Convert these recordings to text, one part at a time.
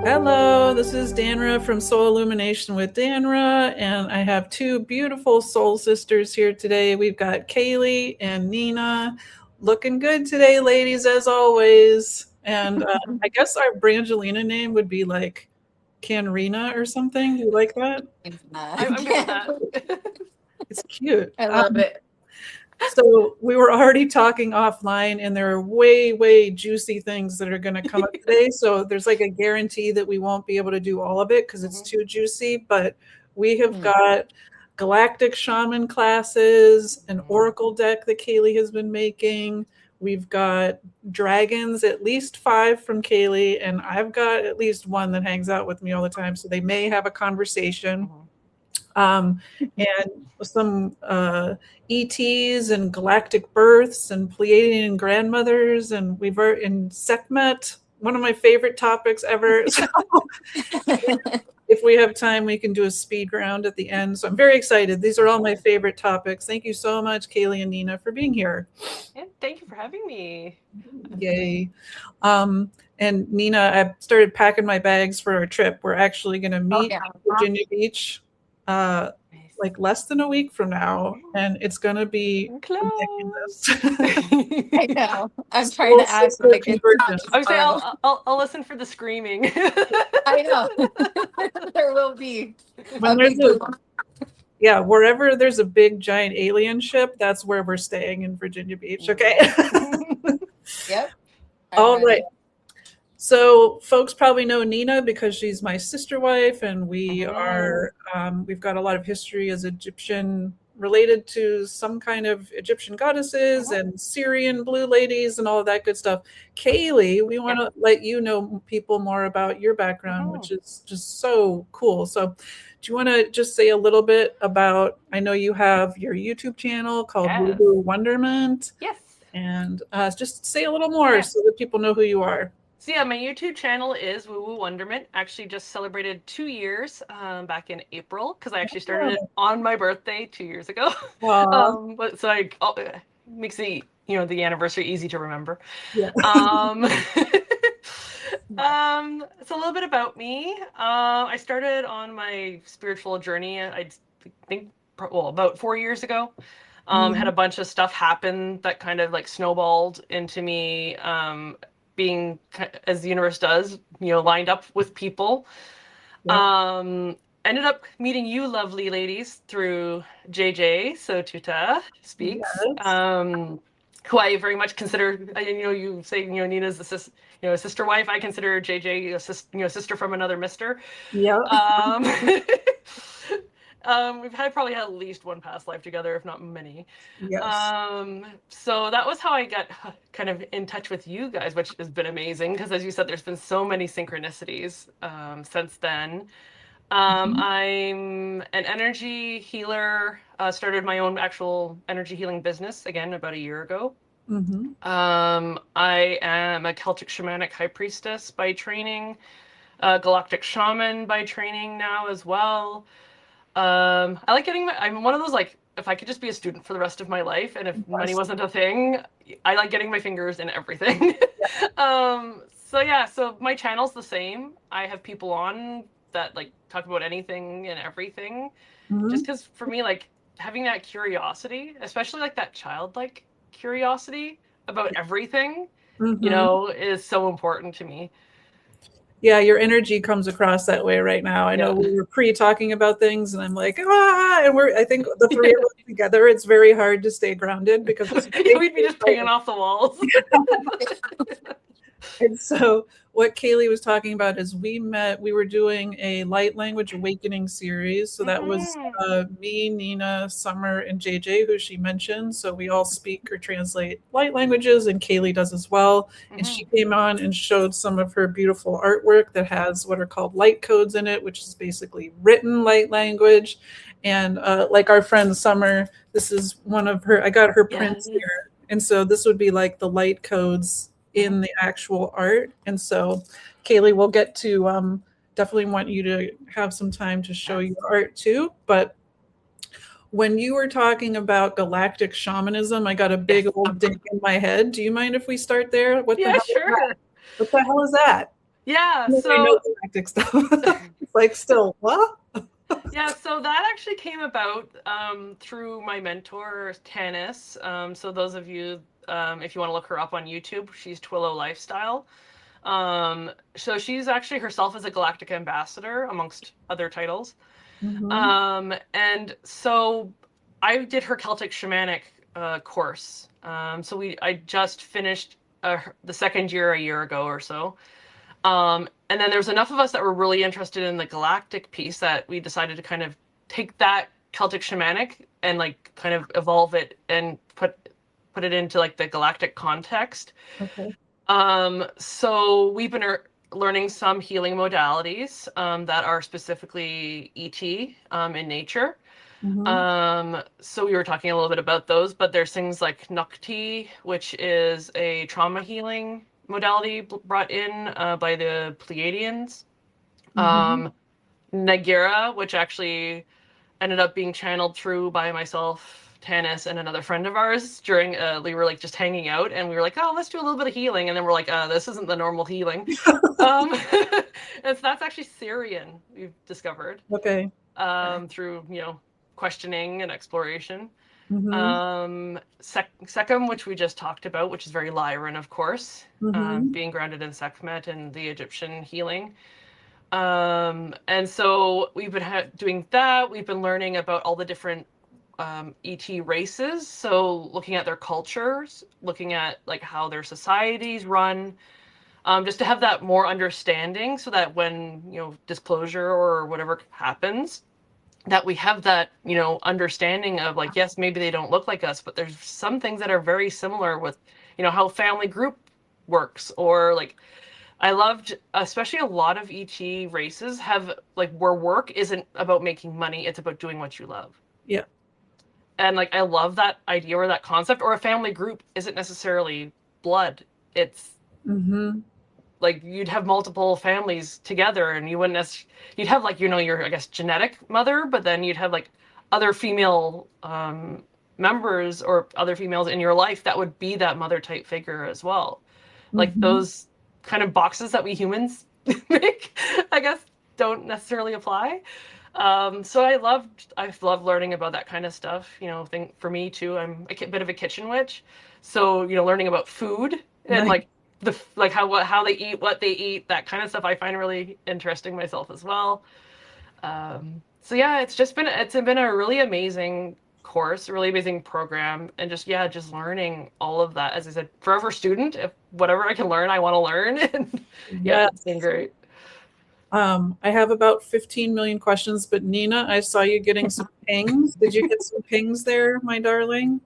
Hello, this is Danra from Soul Illumination with Danra, and I have two beautiful soul sisters here today. We've got Caleigh and Nina. Looking good today, ladies, as always. And I guess our Brangelina name would be like Canrina or something. You like that? I'm good with that. It's cute. I love it. So we were already talking offline, and there are way, way juicy things that are going to come up today. So there's like a guarantee that we won't be able to do all of it because it's too juicy. But we have got Galactic Shaman classes, an Oracle deck that Caleigh has been making. We've got dragons, at least 5 from Caleigh, and I've got at least 1 that hangs out with me all the time. So they may have a conversation. And some ETs and galactic births and Pleiadian grandmothers, and we've in Sekhmet, one of my favorite topics ever. So if we have time, we can do a speed round at the end. So I'm very excited. These are all my favorite topics. Thank you so much, Caleigh and Nina, for being here. Yeah, thank you for having me. Yay. And Nina, I started packing my bags for our trip. We're actually going to meet in Virginia Beach like less than a week from now, and it's gonna be ridiculous. I know. I'm trying to act like I'll listen for the screaming. I know. There will be. Wherever there's a big giant alien ship, that's where we're staying in Virginia Beach. Okay. Yep. All right. So folks probably know Nina because she's my sister wife, and we are, we've got a lot of history as Egyptian, related to some kind of Egyptian goddesses and Syrian blue ladies and all of that good stuff. Caleigh, we want to let you know people more about your background, which is just so cool. So do you want to just say a little bit about, I know you have your YouTube channel called Woo Woo Wonderment. Yes. And just say a little more so that people know who you are. So yeah, my YouTube channel is Woo Woo Wonderment. Actually just celebrated 2 years back in April, because I actually started it on my birthday 2 years ago. But so makes the the anniversary easy to remember. Yeah. It's a little bit about me. I started on my spiritual journey, I think, about 4 years ago. Had a bunch of stuff happen that kind of like snowballed into me being, as the universe does, lined up with people. Ended up meeting you lovely ladies through JJ, So Tuta Speaks, who I very much consider, you say, Nina's a sister wife. I consider JJ a sister from another mister. Yeah. We've probably had at least one past life together, if not many. Yes. So that was how I got kind of in touch with you guys, which has been amazing, because as you said, there's been so many synchronicities since then. I'm an energy healer, started my own actual energy healing business, again, about a year ago. I am a Celtic shamanic high priestess by training, galactic shaman by training now as well. I like getting I'm one of those, like, if I could just be a student for the rest of my life, and if money wasn't a thing, I like getting my fingers in everything. So my channel's the same. I have people on that like talk about anything and everything, just because for me, like, having that curiosity, especially like that childlike curiosity about everything, is so important to me. Yeah, your energy comes across that way right now. I know we were pre-talking about things, and I'm like, and I think the three of us together, it's very hard to stay grounded because we'd be just pinging off the walls. And so what Caleigh was talking about is we were doing a light language awakening series. So that was me, Nina, Summer, and JJ, who she mentioned. So we all speak or translate light languages, and Caleigh does as well. And she came on and showed some of her beautiful artwork that has what are called light codes in it, which is basically written light language. And like our friend Summer, this is one of her, I got her prints here. And so this would be like the light codes in the actual art. And so Caleigh, we'll get to definitely want you to have some time to show your art too. But when you were talking about galactic shamanism, I got a big old ding in my head. Do you mind if we start there? What the hell sure. What the hell is that? Yeah, I know so galactic stuff. It's like still what? yeah, so that actually came about through my mentor, Tanis. So those of you, if you want to look her up on YouTube, she's Twillo Lifestyle. So she's actually herself as a galactic ambassador, amongst other titles. Mm-hmm. And so I did her Celtic shamanic course. So I just finished the second year a year ago or so. And then there's enough of us that were really interested in the galactic piece that we decided to kind of take that Celtic shamanic and like kind of evolve it and put it into like the galactic context. Okay. So we've been learning some healing modalities that are specifically ET in nature. Mm-hmm. So we were talking a little bit about those, but there's things like Nukti, which is a trauma healing modality brought in by the Pleiadians. Mm-hmm. Nagira, which actually ended up being channeled through by myself, Tanis, and another friend of ours during we were like just hanging out, and we were like, oh, let's do a little bit of healing, and then we're like, this isn't the normal healing. And so that's actually Syrian, we've discovered. Okay. Through questioning and exploration. Mm-hmm. Sekhem, which we just talked about, which is very Lyran, of course, Mm-hmm. being grounded in Sekhmet and the Egyptian healing. And so we've been doing that. We've been learning about all the different ET races. So looking at their cultures, looking at like how their societies run, just to have that more understanding, so that when disclosure or whatever happens, that we have that understanding of like, yes, maybe they don't look like us, but there's some things that are very similar with how family group works. Or like, I loved, especially a lot of ET races have like where work isn't about making money, it's about doing what you love. Yeah. And like, I love that idea or that concept. Or a family group isn't necessarily blood, it's Mm-hmm. like you'd have multiple families together, and you wouldn't you'd have like your, I guess, genetic mother, but then you'd have like other female members or other females in your life that would be that mother type figure as well. Like Mm-hmm. those kind of boxes that we humans make, I guess, don't necessarily apply. So I've loved learning about that kind of stuff. Thing for me too. I'm a bit of a kitchen witch, so learning about food and Nice. like like how they eat, what they eat, that kind of stuff I find really interesting myself as well. So yeah, it's been a really amazing course, a really amazing program, and just learning all of that. As I said, forever student. If whatever I can learn, I want to learn. And yeah, it's been Yes. great. I have about 15 million questions, but Nina, I saw you getting some pings. Did you get some pings there, my darling?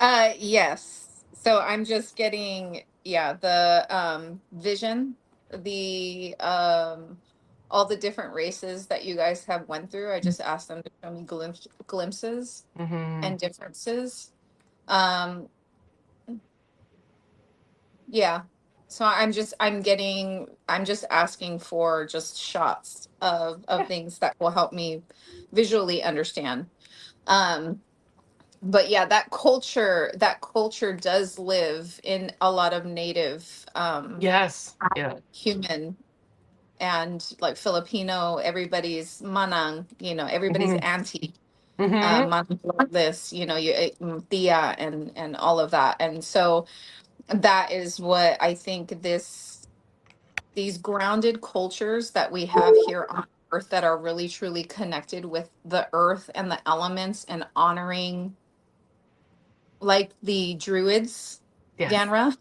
Yes. So I'm just getting, yeah, the vision, the all the different races that you guys have went through. I just asked them to show me glimpses Mm-hmm. and differences. Um yeah. So I'm just asking for just shots of Yeah. things that will help me visually understand. Um but yeah, that culture does live in a lot of native Yes. Yeah. human, and like Filipino, everybody's manang, everybody's Mm-hmm. auntie, Mm-hmm. manang this, tia, and all of that. And so that is what I think these grounded cultures that we have here on earth, that are really truly connected with the earth and the elements, and honoring, like the druids, Yes. Danra,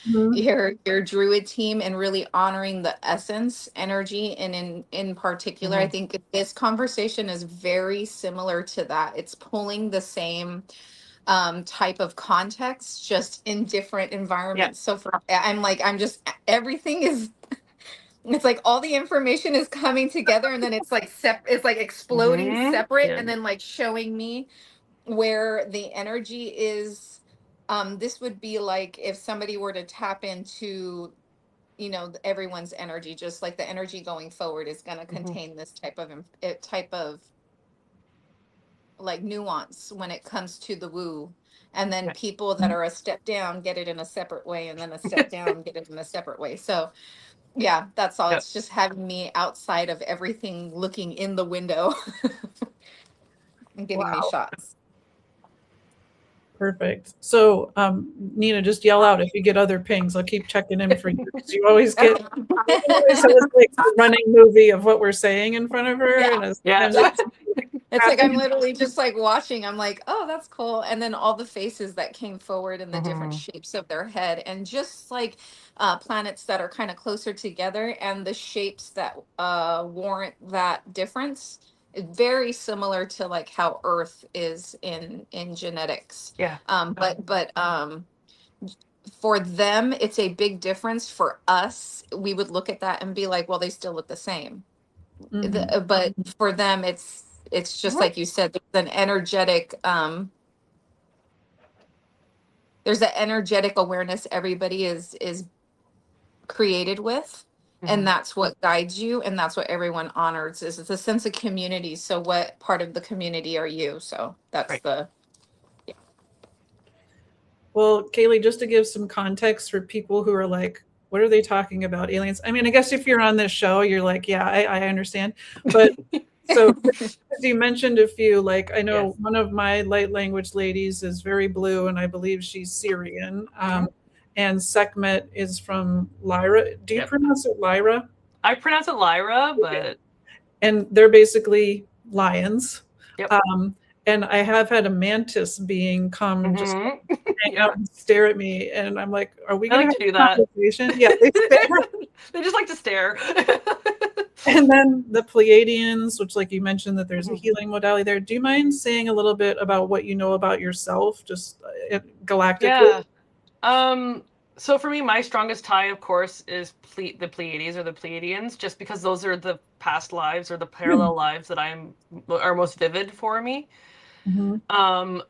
Mhm. your druid team, and really honoring the essence energy. And in particular, I Mm-hmm. think this conversation is very similar to that. It's pulling the same type of context, just in different Yeah. environments. So I'm just, everything is, it's like all the information is coming together, and then it's like it's like exploding Mm-hmm. separate, Yeah. and then like showing me where the energy is. This would be like if somebody were to tap into, everyone's energy, just like the energy going forward is going to Mm-hmm. contain this type of like nuance when it comes to the woo And then people that are a step down get it in a separate way, and then a step down get it in a separate way. So yeah, that's all. Yep. It's just having me outside of everything, looking in the window and giving me shots. Perfect. So, Nina, just yell out if you get other pings. I'll keep checking in for you, because you always get always has, like, a running movie of what we're saying in front of her. Yeah. And Yeah. It's like I'm literally just like watching. I'm like, oh, that's cool. And then all the faces that came forward and the different shapes of their head, and just like planets that are kind of closer together, and the shapes that warrant that difference. Very similar to like how Earth is in genetics. Yeah. But for them, it's a big difference. For us, we would look at that and be like, well, they still look the same. But for them, it's just like you said, there's an energetic awareness everybody is created with, and that's what guides you, and that's what everyone honors, is it's a sense of community. So what part of the community are you? So that's right. Well, Caleigh, just to give some context for people who are like, what are they talking about, aliens? I mean, I guess if you're on this show, you're like, yeah, I understand. But so you mentioned a few, like, I know one of my light language ladies is very blue, and I believe she's Syrian. And Sekhmet is from Lyra. Do you pronounce it Lyra? I pronounce it Lyra, but... And they're basically lions. Yep. And I have had a mantis being come just hang out and stare at me, and I'm like, "Are we going to do that?" Yeah, they stare. They just like to stare. And then the Pleiadians, which, like you mentioned, that there's a healing modality there. Do you mind saying a little bit about what you know about yourself, just galactically? Yeah. So for me, my strongest tie, of course, is the Pleiades or the Pleiadians, just because those are the past lives or the parallel lives that are most vivid for me.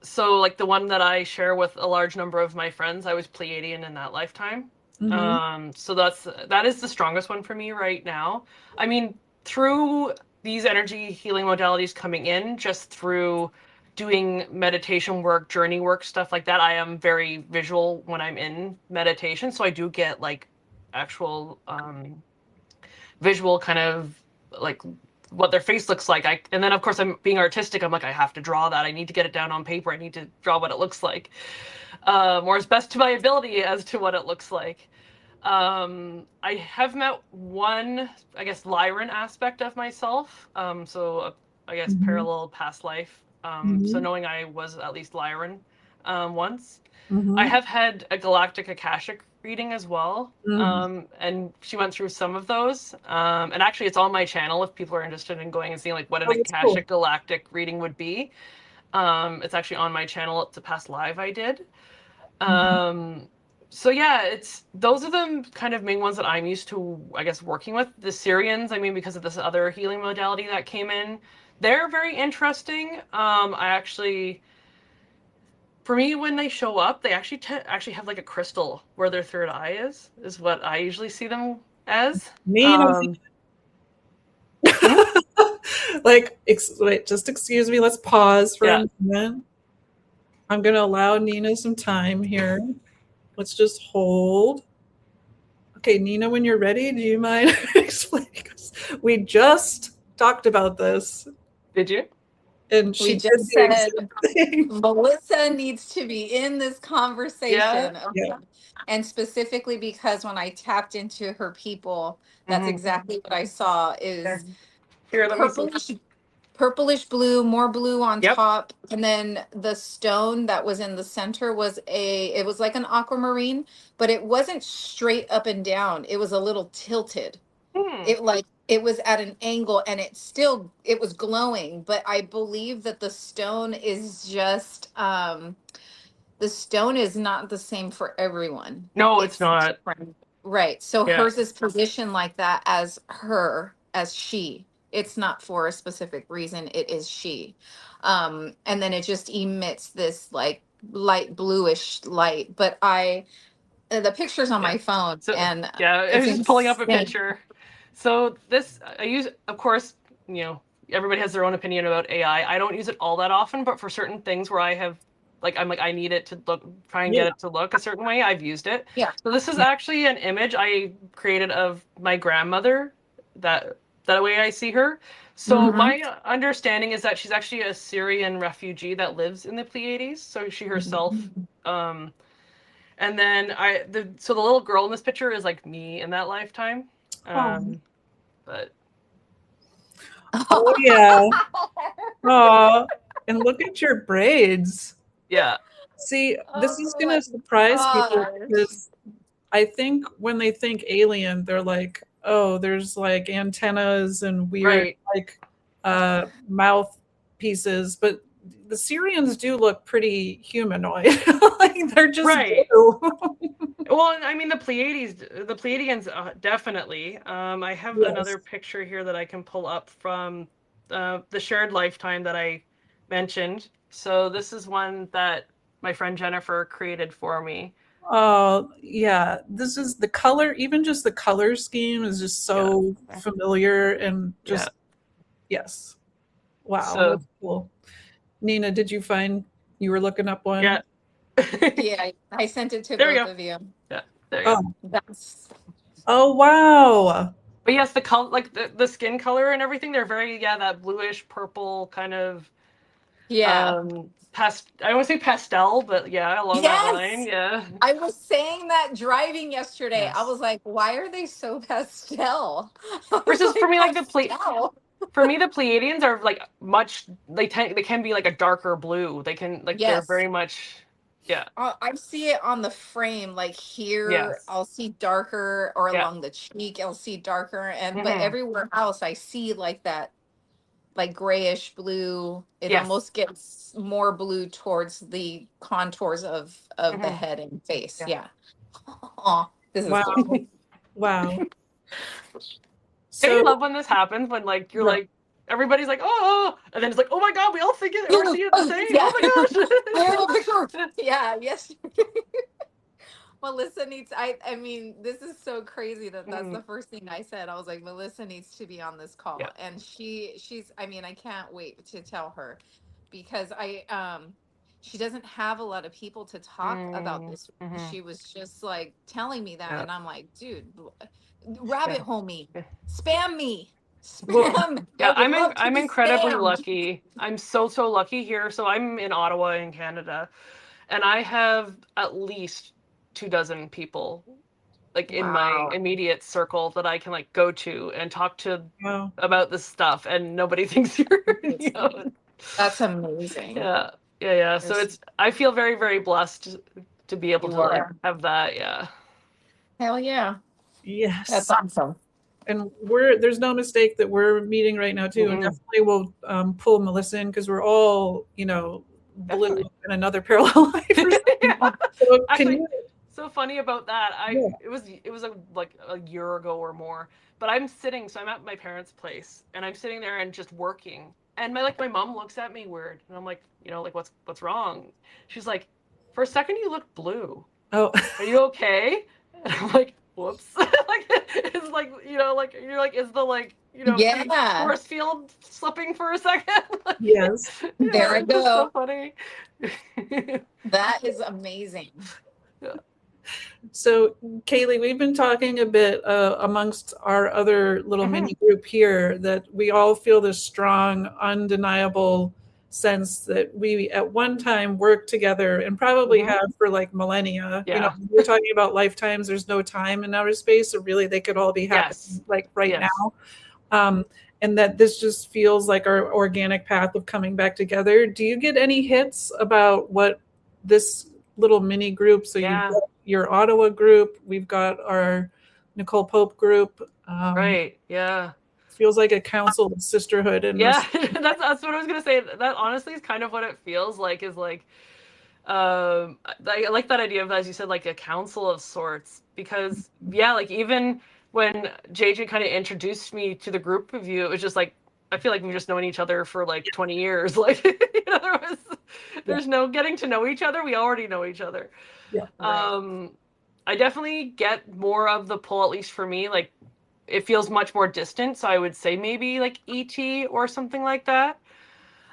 So like the one that I share with a large number of my friends, I was Pleiadian in that lifetime. So that is the strongest one for me right now. I mean, through these energy healing modalities coming in, just through doing meditation work, journey work, stuff like that, I am very visual when I'm in meditation. So I do get like actual visual kind of like what their face looks like. And then of course I'm being artistic. I'm like, I have to draw that. I need to get it down on paper. I need to draw what it looks like, or as best to my ability as to what it looks like. I have met one, I guess, Lyran aspect of myself. So I guess parallel past life. So knowing I was at least Lyran once. I have had a Galactic Akashic reading as well. And she went through some of those. And actually it's on my channel if people are interested in going and seeing like what an Akashic Galactic reading would be. It's actually on my channel. It's a past live I did. So yeah, those are the kind of main ones that I'm used to, I guess, working with. The Syrians, I mean, because of this other healing modality that came in, they're very interesting. I actually, for me, when they show up, they actually have like a crystal where their third eye is what I usually see them as. Like, wait, just excuse me. Let's pause for a minute. I'm going to allow Nina some time here. Let's just hold. Okay, Nina, when you're ready, do you mind explaining? We just talked about this. Did you? And she just said Melissa needs to be in this conversation. Yeah. And specifically because when I tapped into her people, that's exactly what I saw is purplish blue, more blue on top. And then the stone that was in the center was it was like an aquamarine, but it wasn't straight up and down. It was a little tilted. It was at an angle, and it was glowing, but I believe that the stone is just the stone is not the same for everyone. No, it's not. Different. Right. So hers is positioned like that as she. It's not for a specific reason. It is she. And then it just emits this like light bluish light. But the picture's on my phone. So, and I was just pulling up a picture. So this, I use, of course, everybody has their own opinion about AI. I don't use it all that often, but for certain things where I have like I'm like I need it to try and get it to look a certain way. I've used it. Yeah. So this is actually an image I created of my grandmother. That way I see her. So my understanding is that she's actually a Syrian refugee that lives in the Pleiades. So she herself. And then so the little girl in this picture is like me in that lifetime. But oh yeah. Oh, and look at your braids. yeah. See, this is gonna surprise people because I think when they think alien, they're like, oh, there's like antennas and weird like mouth pieces, but the Syrians do look pretty humanoid. Like they're just blue. Well, I mean the Pleiadians definitely. I have another picture here that I can pull up from the shared lifetime that I mentioned. So this is one that my friend Jennifer created for me. Oh yeah, this is the color. Even just the color scheme is just so familiar and just yes. Wow, so, that's cool. Nina, did you find you were looking up one? Yeah. Yeah, I sent it to there both of you. Yeah, there you go. That's. Oh wow. But yes, the color, like the skin color and everything, they're very that bluish purple kind of. Yeah. I don't want to say pastel, but along that line, yeah. I was saying that driving yesterday. Yes. I was like, why are they so pastel? Versus for me, like for me, the Pleiadians are like they can be like a darker blue. They can they're very much. Yeah. I see it on the frame, like here I'll see darker, or along the cheek I'll see darker, and but everywhere else I see like that, like grayish blue. It almost gets more blue towards the contours of the head and face. Yeah. Oh, this is cool. Wow. So I love when this happens, when like you're like everybody's like, oh, and then it's like, oh my god, we all think it or see it the same. Oh my gosh. Yes. Melissa needs, I mean, this is so crazy that that's the first thing I said. I was like, Melissa needs to be on this call. And she's, I mean, I can't wait to tell her, because she doesn't have a lot of people to talk about this. She was just like telling me that. And I'm like, dude, rabbit hole me, spam me. Yeah, I'm incredibly lucky. I'm so lucky here. So I'm in Ottawa in Canada, and I have at least 24 people like in my immediate circle that I can like go to and talk to about this stuff, and nobody thinks you're That's amazing. Yeah. So I feel very, very blessed to be able to like have that. Yeah. Hell yeah. Yes. That's awesome. And there's no mistake that we're meeting right now too. And definitely we'll pull Melissa in, because we're all, blue in another parallel life. So actually, so funny about that. It was like a year ago or more. But I'm at my parents' place, and I'm sitting there and just working. And my mom looks at me weird, and I'm like, like what's wrong? She's like, for a second you look blue. Oh, are you okay? And I'm like, whoops. It's like, you're like, is the force field slipping for a second? Yes. There I go. So funny. That is amazing. Yeah. So, Caleigh, we've been talking a bit amongst our other little mini group here that we all feel this strong, undeniable sense that we at one time worked together, and probably have for like millennia. We're talking about lifetimes. There's no time in outer space, so really they could all be happening like right now. And that this just feels like our organic path of coming back together. Do you get any hits about what this little mini group? So you've got your Ottawa group, we've got our Nicole Pope group. Right. Yeah. Feels like a council of sisterhood. And that's what I was gonna say. That honestly is kind of what it feels like. Is like, I like that idea of, as you said, like a council of sorts. Because like even when JJ kind of introduced me to the group of you, it was just like, I feel like we've just known each other for like 20 years. Like, there's no getting to know each other. We already know each other. Yeah. I definitely get more of the pull, at least for me. Like, it feels much more distant. So I would say maybe like ET or something like that.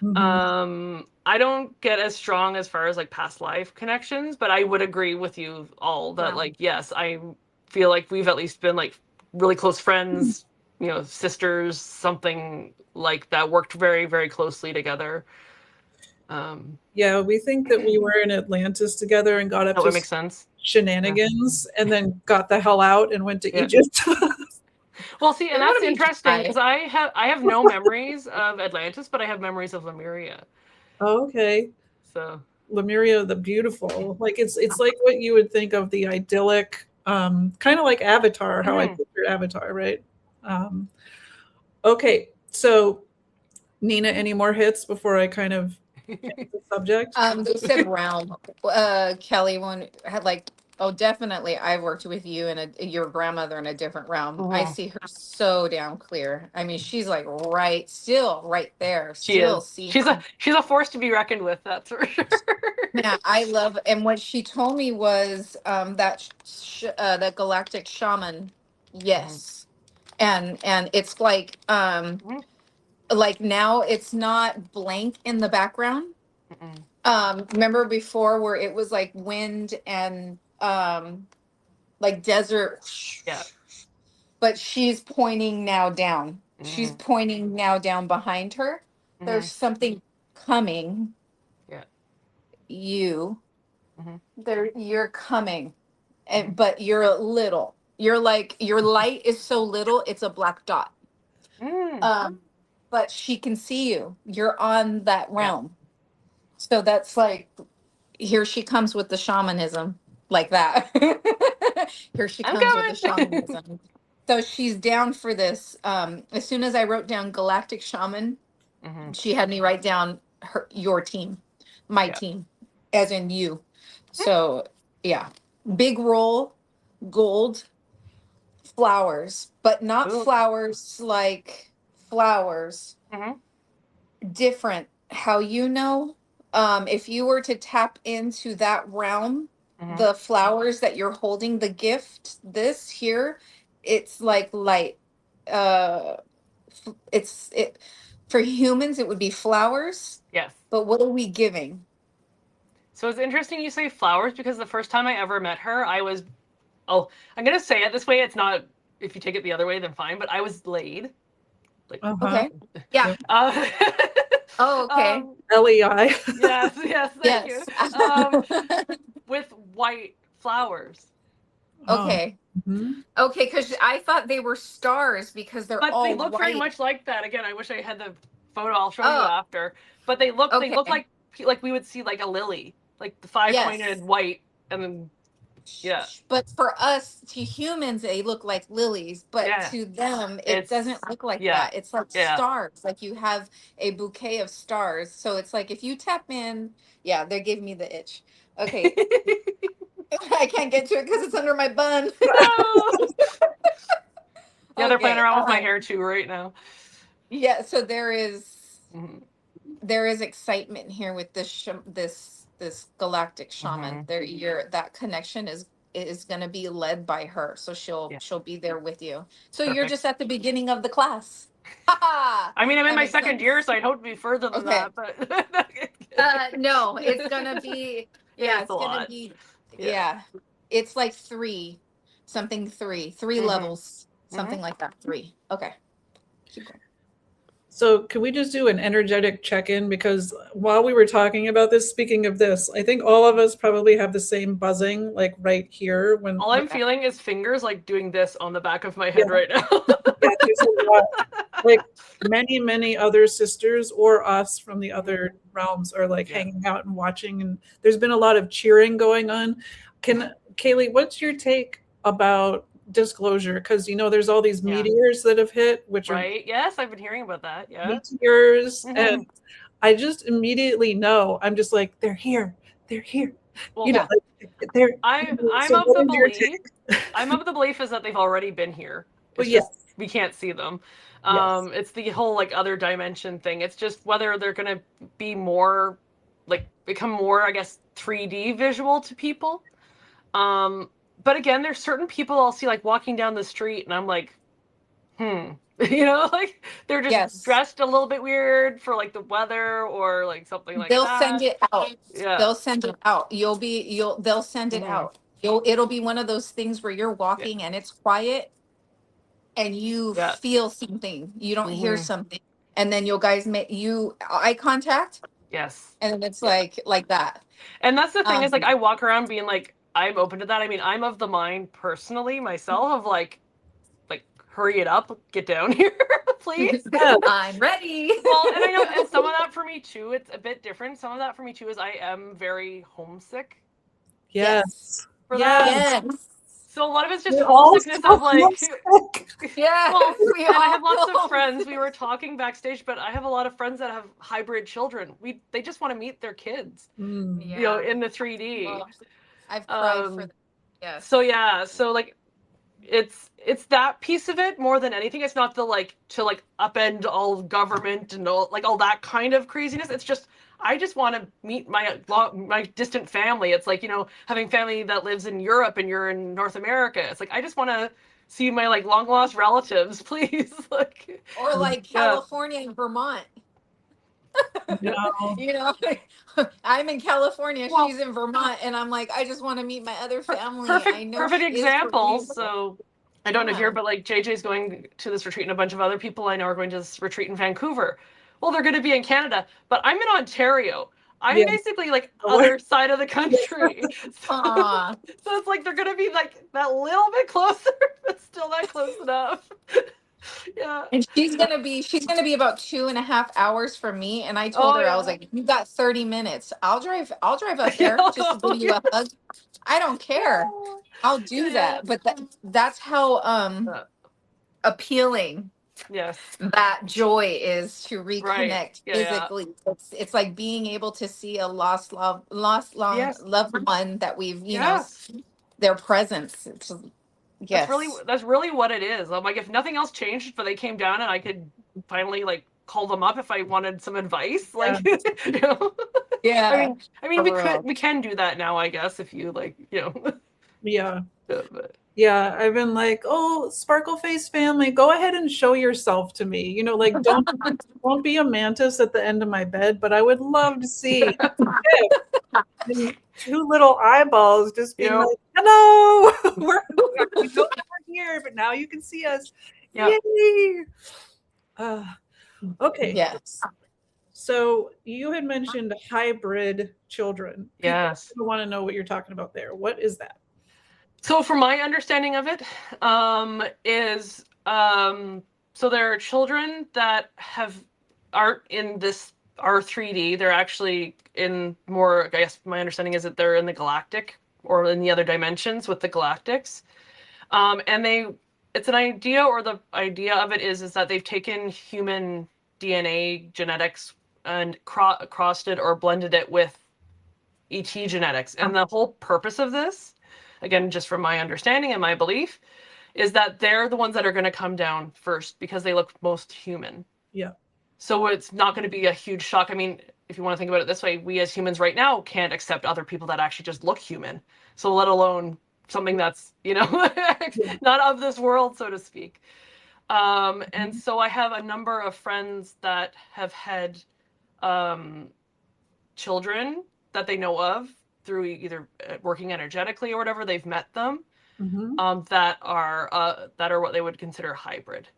I don't get as strong as far as like past life connections, but I would agree with you all that like, yes, I feel like we've at least been like really close friends, you know, sisters, something like that, worked very, very closely together. Yeah, we think that we were in Atlantis together and got up That to would make sense. shenanigans and then got the hell out and went to Egypt. Well, see, and It that's would be interesting dry. because I have no memories of Atlantis, but I have memories of Lemuria. Oh, okay. So Lemuria the Beautiful. Like it's like what you would think of the idyllic, kind of like Avatar, how I pictured Avatar, right? Okay, so Nina, any more hits before I kind of get the subject? They said realm. Kelly one had like, oh, definitely. I worked with you and your grandmother in a different realm. I see her so down clear. I mean, she's like still right there. she Still is. see She's her. a force to be reckoned with. That's for sure. Yeah, I love. And what she told me was that the galactic shaman. Yes, and it's like now it's not blank in the background. Remember before where it was like wind and like desert. Yeah. But she's pointing now down. She's pointing now down behind her. There's something coming. Yeah. You. There you're coming. And but you're little. You're like your light is so little, it's a black dot. But she can see you. You're on that realm. So that's like, here she comes with the shamanism, like that. Here she I'm comes with the coming. shamanism. So she's down for this. As soon as I wrote down Galactic Shaman, she had me write down your team, my team, as in you. So yeah, big roll, gold, flowers, but not flowers like flowers. Different. How you know? If you were to tap into that realm, the flowers that you're holding, the gift, this here, it's like light. Uh, it for humans, it would be flowers. Yes. But what are we giving? So it's interesting you say flowers because the first time I ever met her, I was, I'm gonna say it this way. It's not. If you take it the other way, then fine. But I was laid. Like, Okay. Yeah. Oh, okay. LEI. Yes, thank you. With white flowers. Okay. Okay, because I thought they were stars because they're all they look white. very much like that. Again, I wish I had the photo. I'll show you after. But they look like we would see like a lily, like the five-pointed white, and then But for us, to humans, they look like lilies. But to them, it doesn't look like that. It's like stars. Like you have a bouquet of stars. So it's like if you tap in, they gave me the itch. Okay. I can't get to it because it's under my bun. No. They're playing around with my hair too right now. Yeah, so there is excitement here with this this galactic shaman. That connection is going to be led by her, so she'll be there with you. So you're just at the beginning of the class. I mean, I'm in my second year, so I'd hope to be further than that. But no, it's gonna be it's gonna be it's like three levels, something like that. 3. Okay. Keep going. So can we just do an energetic check-in? Because while we were talking about this, speaking of this, I think all of us probably have the same buzzing, like right here. When all I'm feeling is fingers like doing this on the back of my head right now. There's a lot. Like many other sisters or us from the other realms are like hanging out and watching, and there's been a lot of cheering going on. Caleigh, what's your take about disclosure? Because there's all these meteors that have hit, which are yes, I've been hearing about that. Meteors, and I just immediately know. I'm just like, they're here. Well, I'm of the belief. I'm of the belief is that they've already been here. It's just we can't see them. It's the whole like other dimension thing. It's just whether they're gonna be more become more, I guess, 3D visual to people. But again, there's certain people I'll see like walking down the street and I'm like, You know, like they're just Yes. dressed a little bit weird for like the weather or like something like They'll that. send it out. Yeah. They'll send it out. They'll send it out. It'll be one of those things where you're walking and it's quiet and you feel something. You don't hear something. And then you guys make eye contact. Yes. And it's like that. And that's the thing is like I walk around being like, I'm open to that. I mean, I'm of the mind personally myself of like hurry it up, get down here, please. I'm ready. Well, and I know, and some of that for me too, it's a bit different. Some of that for me too is I am very homesick. Yes. For that. Yes. So a lot of it's just We're all homesickness so of like, homesick. Yeah. well, We and I all have lots feel of friends. We were talking backstage, but I have a lot of friends that have hybrid children. They just want to meet their kids, Mm. you know, in the 3D. Well, I've cried for that. Yes. So yeah, so like it's that piece of it more than anything. It's not the like to like upend all government and all that kind of craziness. It's just I just want to meet my distant family. It's like, you know, having family that lives in Europe and you're in North America. It's like I just want to see my like long lost relatives, please. Like, or like California and Vermont. No. You know, I'm in California, she's in Vermont, and I'm like, I just want to meet my other family. I know perfect example. is So I don't know here, but like JJ's going to this retreat and a bunch of other people I know are going to this retreat in Vancouver. Well, they're going to be in Canada, but I'm in Ontario. I'm basically like other side of the country. So it's like they're going to be like that little bit closer, but still not close enough. Yeah. And she's gonna be about 2.5 hours from me. And I told her, I was like, you got 30 minutes. I'll drive up there just to give you a hug. I don't care. I'll do that. But that's how appealing that joy is, to reconnect physically. It's like being able to see a lost loved one that we've, you know, their presence. It's That's really what it is. I'm like, if nothing else changed, but they came down and I could finally like call them up if I wanted some advice, like, you know? I mean, we can do that now, I guess, if you like, you know. Yeah, I've been like, oh, Sparkle Face family, go ahead and show yourself to me. You know, like don't be a mantis at the end of my bed, but I would love to see two little eyeballs just being like, hello, we're here, but now you can see us. Yay! Okay. Yes. So you had mentioned hybrid children. Yes. People want to know what you're talking about there. What is that? So from my understanding of it, is so there are children that aren't in this our 3D. They're actually in more, I guess my understanding is that they're in the galactic or in the other dimensions with the galactics. And it's an idea, or the idea of it is that they've taken human DNA genetics and crossed it or blended it with ET genetics. And the whole purpose of this, again, just from my understanding and my belief, is that they're the ones that are going to come down first because they look most human. Yeah. So it's not going to be a huge shock. I mean, if you want to think about it this way, we as humans right now can't accept other people that actually just look human. So let alone something that's, you know, not of this world, so to speak. And so I have a number of friends that have had children that they know of through either working energetically or whatever. They've met them that are what they would consider hybrid.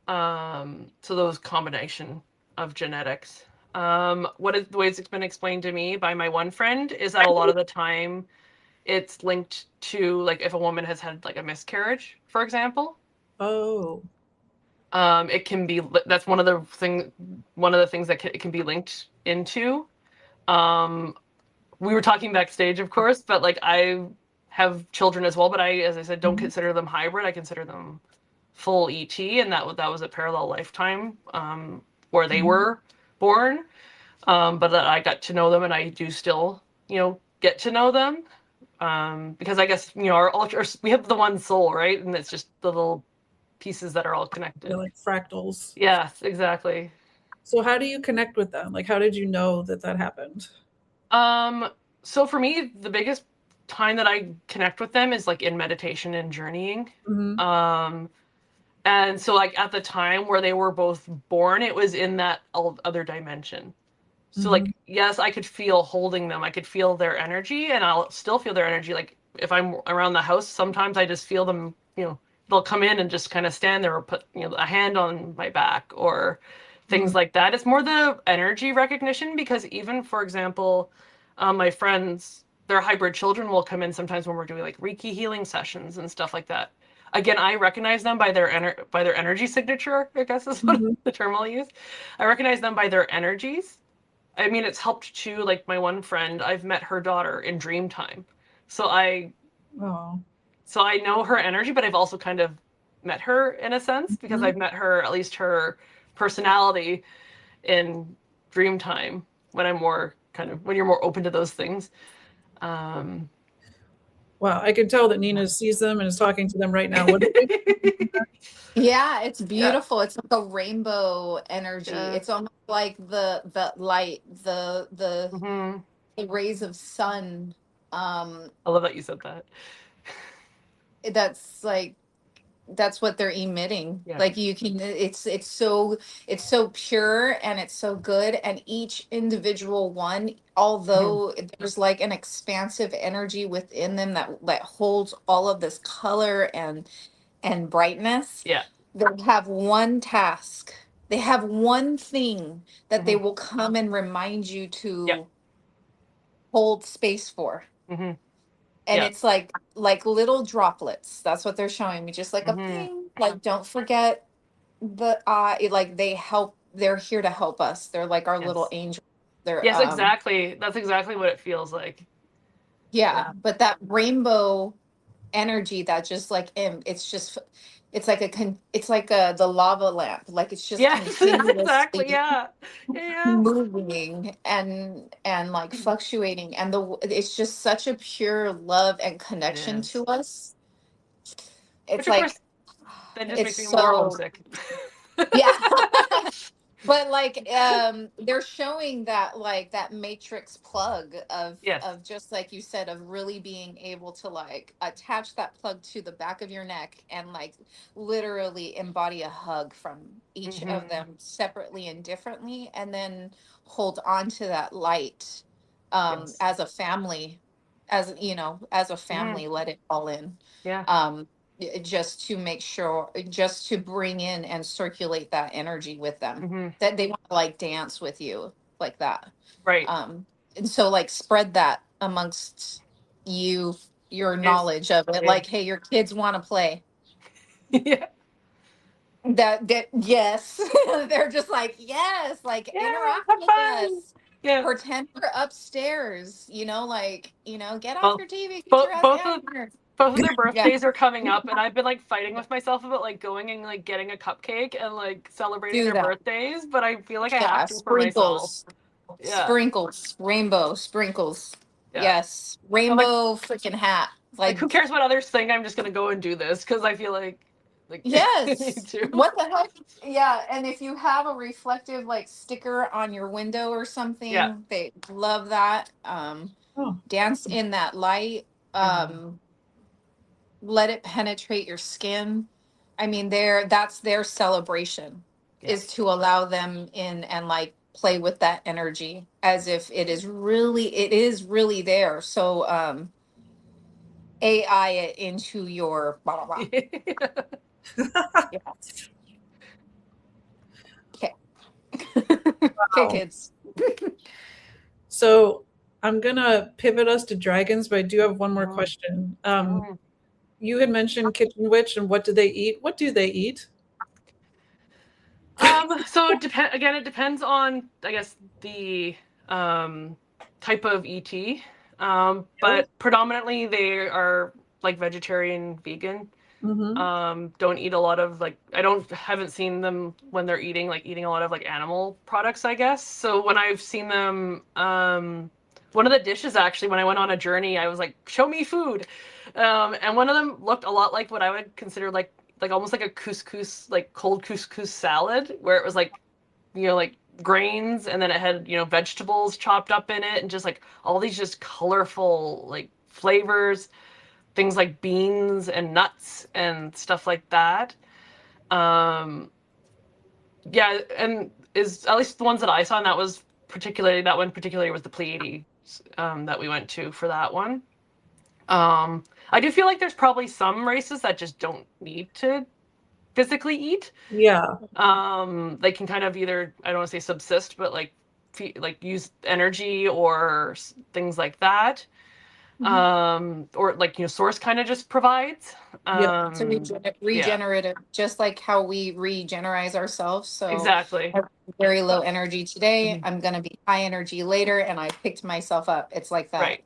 So those combination of genetics. The way it's been explained to me by my one friend is that a lot of the time it's linked to, like, if a woman has had like a miscarriage, for example. Oh. It can be, that's one of the things that it can be linked into. We were talking backstage, of course, but like I have children as well, but I, as I said, don't consider them hybrid. I consider them full ET, and that was a parallel lifetime where they were born, but that I got to know them, and I do still, you know, get to know them, because I guess, you know, we have the one soul, right? And it's just the little pieces that are all connected. They're like fractals. Yes, exactly. So how do you connect with them? Like, how did you know that happened? So for me, the biggest time that I connect with them is like in meditation and journeying. And so like at the time where they were both born, it was in that other dimension. So like, yes, I could feel holding them. I could feel their energy, and I'll still feel their energy. Like if I'm around the house, sometimes I just feel them, they'll come in and just kind of stand there or put, a hand on my back or things like that. It's more the energy recognition, because even, for example, my friends, their hybrid children will come in sometimes when we're doing like Reiki healing sessions and stuff like that. Again, I recognize them by their energy signature, I guess is what the term I'll use. I recognize them by their energies. I mean, it's helped too. Like my one friend, I've met her daughter in dream time. So I know her energy, but I've also kind of met her in a sense, because I've met her, at least her personality, in dream time, when I'm more when you're more open to those things. Wow, I can tell that Nina sees them and is talking to them right now. Yeah, it's beautiful. Yeah. It's like a rainbow energy. Yeah. It's almost like the light, the rays of sun. I love that you said that. That's what they're emitting. Yeah. Like you can, it's so pure and it's so good. And each individual one, although there's like an expansive energy within them that holds all of this color and brightness. Yeah. They have one task. They have one thing that they will come and remind you to hold space for. And it's like little droplets. That's what they're showing me. Just like a ping. Like, don't forget the like they're here to help us. They're like our little angels. They're exactly. That's exactly what it feels like. Yeah. But that rainbow energy that just like it's like the lava lamp. Like it's just continuously exactly. moving and like fluctuating, and it's just such a pure love and connection to us. It's like that just makes me more homesick. Yeah. But like they're showing that like that matrix plug of just like you said, of really being able to like attach that plug to the back of your neck and like literally embody a hug from each of them separately and differently, and then hold on to that light as a family, as a family, let it all in. Just to make sure, just to bring in and circulate that energy with them, that they want to like dance with you like that. Right. And so like spread that amongst your knowledge of it. Like, hey, your kids want to play. That yes. They're just like, yes, like interact with us. Yeah. Pretend we're upstairs, like, get off your TV, get your ass down here. Both of their birthdays are coming up, and I've been like fighting with myself about like going and like getting a cupcake and like celebrating their birthdays, but I feel like I have to for myself. Sprinkles, rainbow sprinkles. Yes, rainbow freaking hat. Like who cares what others think? I'm just gonna go and do this because I feel like yes. What the heck? Yeah, and if you have a reflective like sticker on your window or something, they love that. Dance in that light. Let it penetrate your skin. I mean, that's their celebration, is to allow them in and like play with that energy as if it is really there. So AI it into your blah, blah, blah. Okay. Okay, kids. So I'm gonna pivot us to dragons, but I do have one more question. You had mentioned Kitchen Witch, and what do they eat? What do they eat? So it depends on, I guess, the type of ET. But predominantly they are like vegetarian, vegan. Don't eat a lot of like, haven't seen them when they're eating a lot of like animal products, I guess. So when I've seen them, one of the dishes actually, when I went on a journey, I was like, show me food. And one of them looked a lot like what I would consider like almost like a couscous, like cold couscous salad, where it was like, like grains, and then it had, vegetables chopped up in it, and just like all these just colorful like flavors, things like beans and nuts and stuff like that. Yeah, and is at least the ones that I saw, and that one particularly was the Pleiades that we went to for that one. I do feel like there's probably some races that just don't need to physically eat. Yeah. They can kind of either, I don't want to say subsist, but like use energy or things like that. Or like, source kind of just provides. It's a regenerative, just like how we regenerate ourselves. So exactly. I have very low energy today. I'm going to be high energy later, and I picked myself up. It's like that. Right.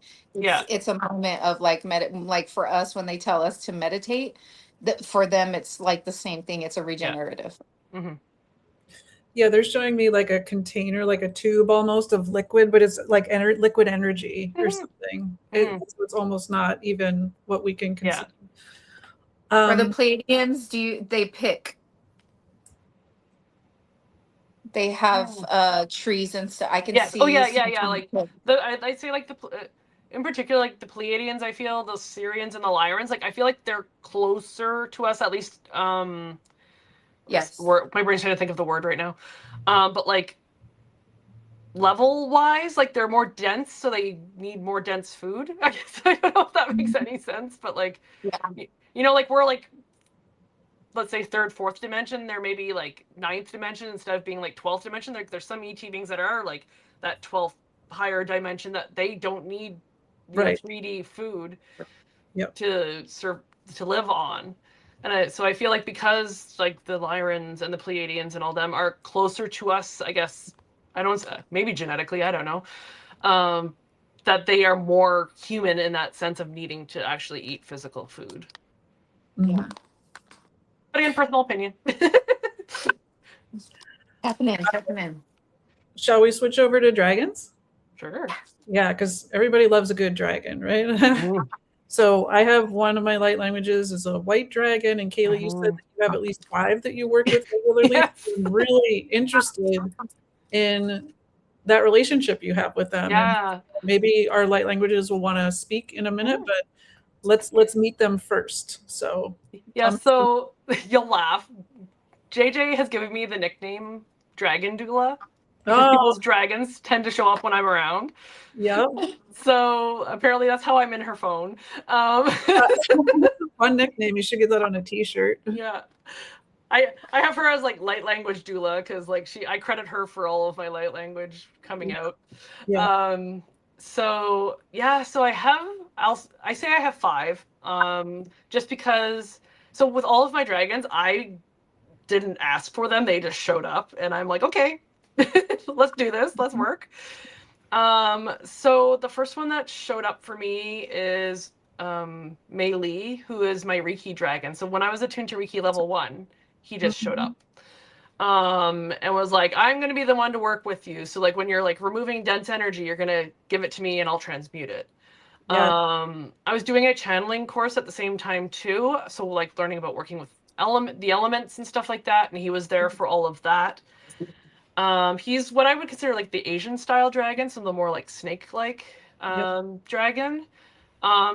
It's a moment of like like for us when they tell us to meditate, that for them it's like the same thing. It's a regenerative. Yeah, they're showing me like a container, like a tube almost of liquid, but it's like liquid energy or something. It's almost not even what we can consume. For the Pleiadians, they pick? They have trees and stuff. I can see. Oh yeah. Like I'd say like in particular, like the Pleiadians, I feel the Syrians and the Lyrans, like I feel like they're closer to us, at least. Yes. My brain's trying to think of the word right now. But like level wise, like they're more dense, so they need more dense food. I guess I don't know if that makes any sense, but like, like we're like, let's say third, fourth dimension, there may be like ninth dimension instead of being like 12th dimension. Like there's some ET beings that are like that 12th higher dimension that they don't need 3D food to live on. And so I feel like because like the Lyrans and the Pleiadians and all them are closer to us, I guess, maybe genetically, I don't know, that they are more human in that sense of needing to actually eat physical food. Yeah. But again, personal opinion. Happening. Shall we switch over to dragons? Sure. Yeah, because everybody loves a good dragon, right? So I have one of my light languages is a white dragon, and Caleigh, you said that you have at least 5 that you work with regularly. Yes. I'm really interested in that relationship you have with them. Yeah. And maybe our light languages will want to speak in a minute, but let's meet them first. So so you'll laugh. JJ has given me the nickname Dragon Doula because people's dragons tend to show up when I'm around. Yeah. So apparently that's how I'm in her phone. Fun nickname. You should get that on a T-shirt. Yeah. I have her as like light language doula because like I credit her for all of my light language coming out. Yeah. So I say I have 5. Just because. So with all of my dragons, I didn't ask for them; they just showed up, and I'm like, okay, let's do this. Let's work. So the first one that showed up for me is Mei Li, who is my Reiki dragon. So when I was attuned to Reiki level 1, he just showed up. And was like, I'm going to be the one to work with you. So like when you're like removing dense energy, you're going to give it to me and I'll transmute it. Yeah. I was doing a channeling course at the same time too. So like learning about working with the elements and stuff like that. And he was there for all of that. He's what I would consider like the Asian style dragon. So the more like snake-like dragon.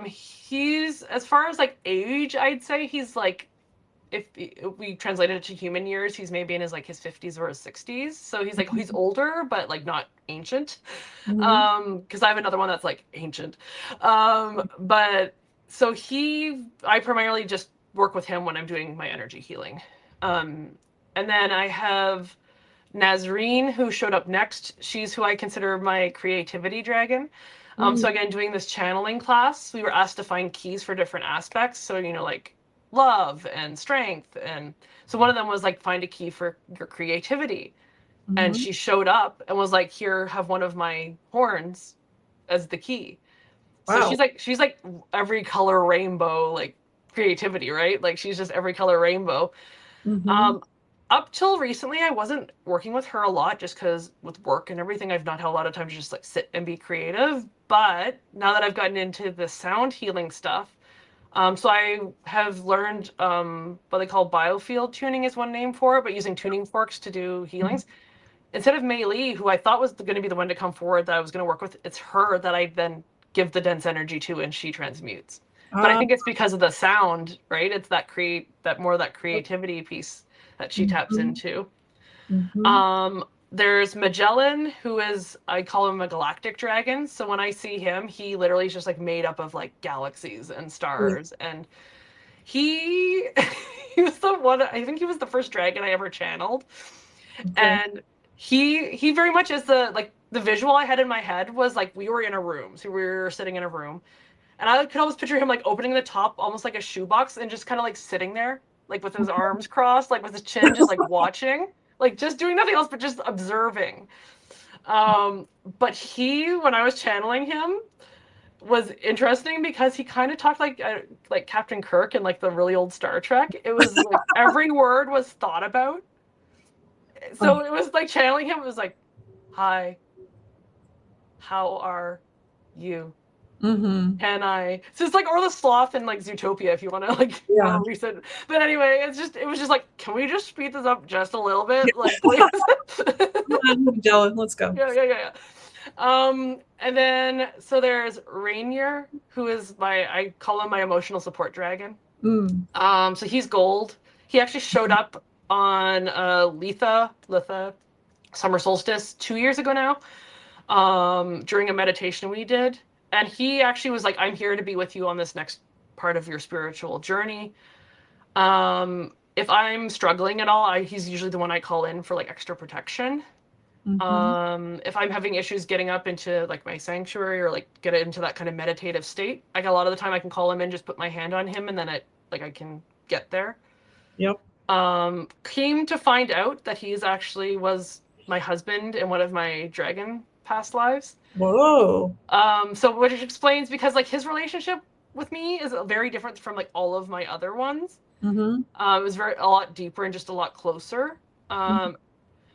He's, as far as like age, I'd say he's like, if we translated it to human years, he's maybe in his like his 50s or his 60s. So he's like, he's older, but like not ancient. Because I have another one that's like ancient. But so I primarily just work with him when I'm doing my energy healing. And then I have Nazreen, who showed up next. She's who I consider my creativity dragon. So again, doing this channeling class, we were asked to find keys for different aspects. So, like love and strength. And so one of them was like, find a key for your creativity. And she showed up and was like, here, have one of my horns as the key. Wow. So she's like every color rainbow, like creativity, right? Like she's just every color rainbow. Up till recently, I wasn't working with her a lot just because with work and everything, I've not had a lot of time to just like sit and be creative. But now that I've gotten into the sound healing stuff, so I have learned what they call biofield tuning is one name for it, but using tuning forks to do healings. Instead of Mei Li, who I thought was going to be the one to come forward that I was going to work with, it's her that I then give the dense energy to and she transmutes. But I think it's because of the sound, right? It's that creativity piece that she taps into. Mm-hmm. There's Magellan, who is, I call him a galactic dragon. So when I see him, he literally is just like made up of like galaxies and stars. And he he was the one, I think he was the first dragon I ever channeled. Okay. And he very much is the visual I had in my head was like we were in a room. So we were sitting in a room. And I could almost picture him like opening the top almost like a shoebox and just kind of like sitting there, like with his arms crossed, like with his chin, just like watching, like just doing nothing else but just observing. But when I was channeling him, was interesting because he kind of talked like Captain Kirk in like the really old Star Trek. It was like every word was thought about. So it was like channeling him. It was like, "Hi, how are you? Mm-hmm. Can I?" So it's like or the sloth in like Zootopia if you want to like recent. But anyway, it was just like, can we just speed this up just a little bit? Like please. Come on, Magellan, let's go. Yeah. And then so there's Rainier, who is I call him my emotional support dragon. So he's gold. He actually showed up on Litha summer solstice 2 years ago now, during a meditation we did. And he actually was like, I'm here to be with you on this next part of your spiritual journey. If I'm struggling at all, he's usually the one I call in for like extra protection. If I'm having issues getting up into like my sanctuary or like get into that kind of meditative state, like a lot of the time I can call him in, just put my hand on him, and then I can get there. Yep. Came to find out that he's actually was my husband in one of my dragon past lives. Whoa. So which explains because like his relationship with me is very different from like all of my other ones. Mm-hmm. It was a lot deeper and just a lot closer.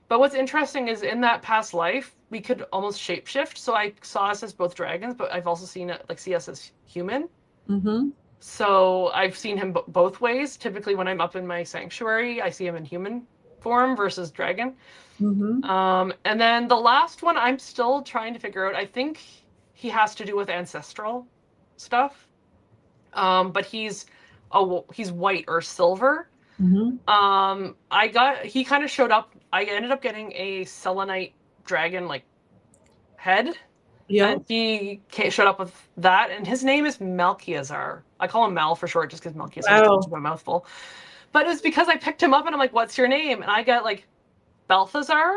But what's interesting is in that past life, we could almost shapeshift. So I saw us as both dragons, but I've also seen it see us as human. Mm-hmm. So I've seen him both ways. Typically, when I'm up in my sanctuary, I see him in human form versus dragon. Mm-hmm. And then the last one, I'm still trying to figure out. I think he has to do with ancestral stuff. But he's white or silver. Mm-hmm. He kind of showed up. I ended up getting a selenite dragon like head. Yeah. And he showed up with that, and his name is Melchiazar. I call him Mal for short, just because Melchiazar is a mouthful. But it was because I picked him up, and I'm like, "What's your name?" And I got like Balthazar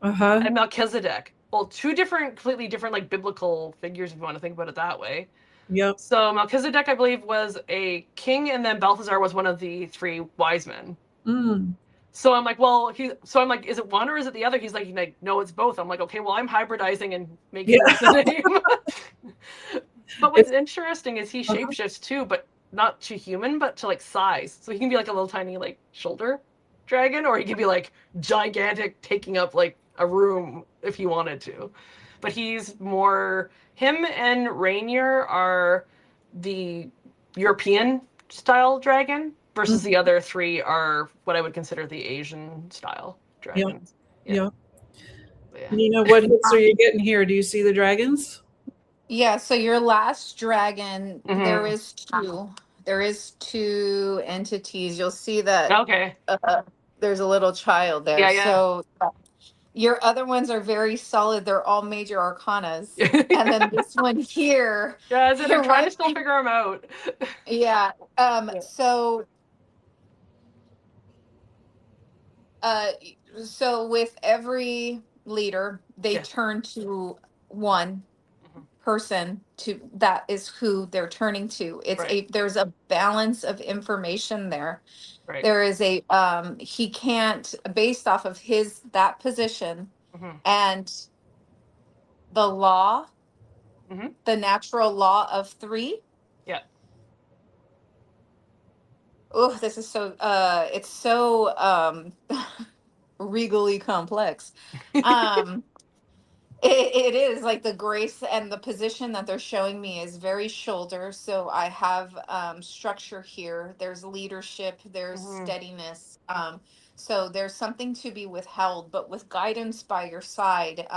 and Melchizedek. Well, two completely different like biblical figures, if you want to think about it that way. Yep. So Melchizedek, I believe, was a king, and then Balthazar was one of the three wise men. So I'm like, is it one or is it the other? He's like, no, it's both. I'm like, okay, well, I'm hybridizing and making this a name. But what's interesting is he shapeshifts too, but not to human, but to like size. So he can be like a little tiny like shoulder dragon, or he can be like gigantic, taking up like a room if he wanted to. But he's more, him and Rainier are the European style dragon versus the other three are what I would consider the Asian style dragons. Yeah. Nina, what hits are you getting here? Do you see the dragons? Yeah, so your last dragon, there is two. There is two entities. You'll see that there's a little child there. Yeah. So your other ones are very solid. They're all major arcanas. And then this one here. Yeah, I'm trying to still figure them out. Yeah. So with every leader, they turn to one person that is who they're turning to. There's a balance of information there. There is he can't, based off of that position and the law, the natural law of three. Yeah. Oh, this is so it's so regally complex. It is like the grace and the position that they're showing me is very shoulder. So I have structure here. There's leadership. There's steadiness. So there's something to be withheld, but with guidance by your side,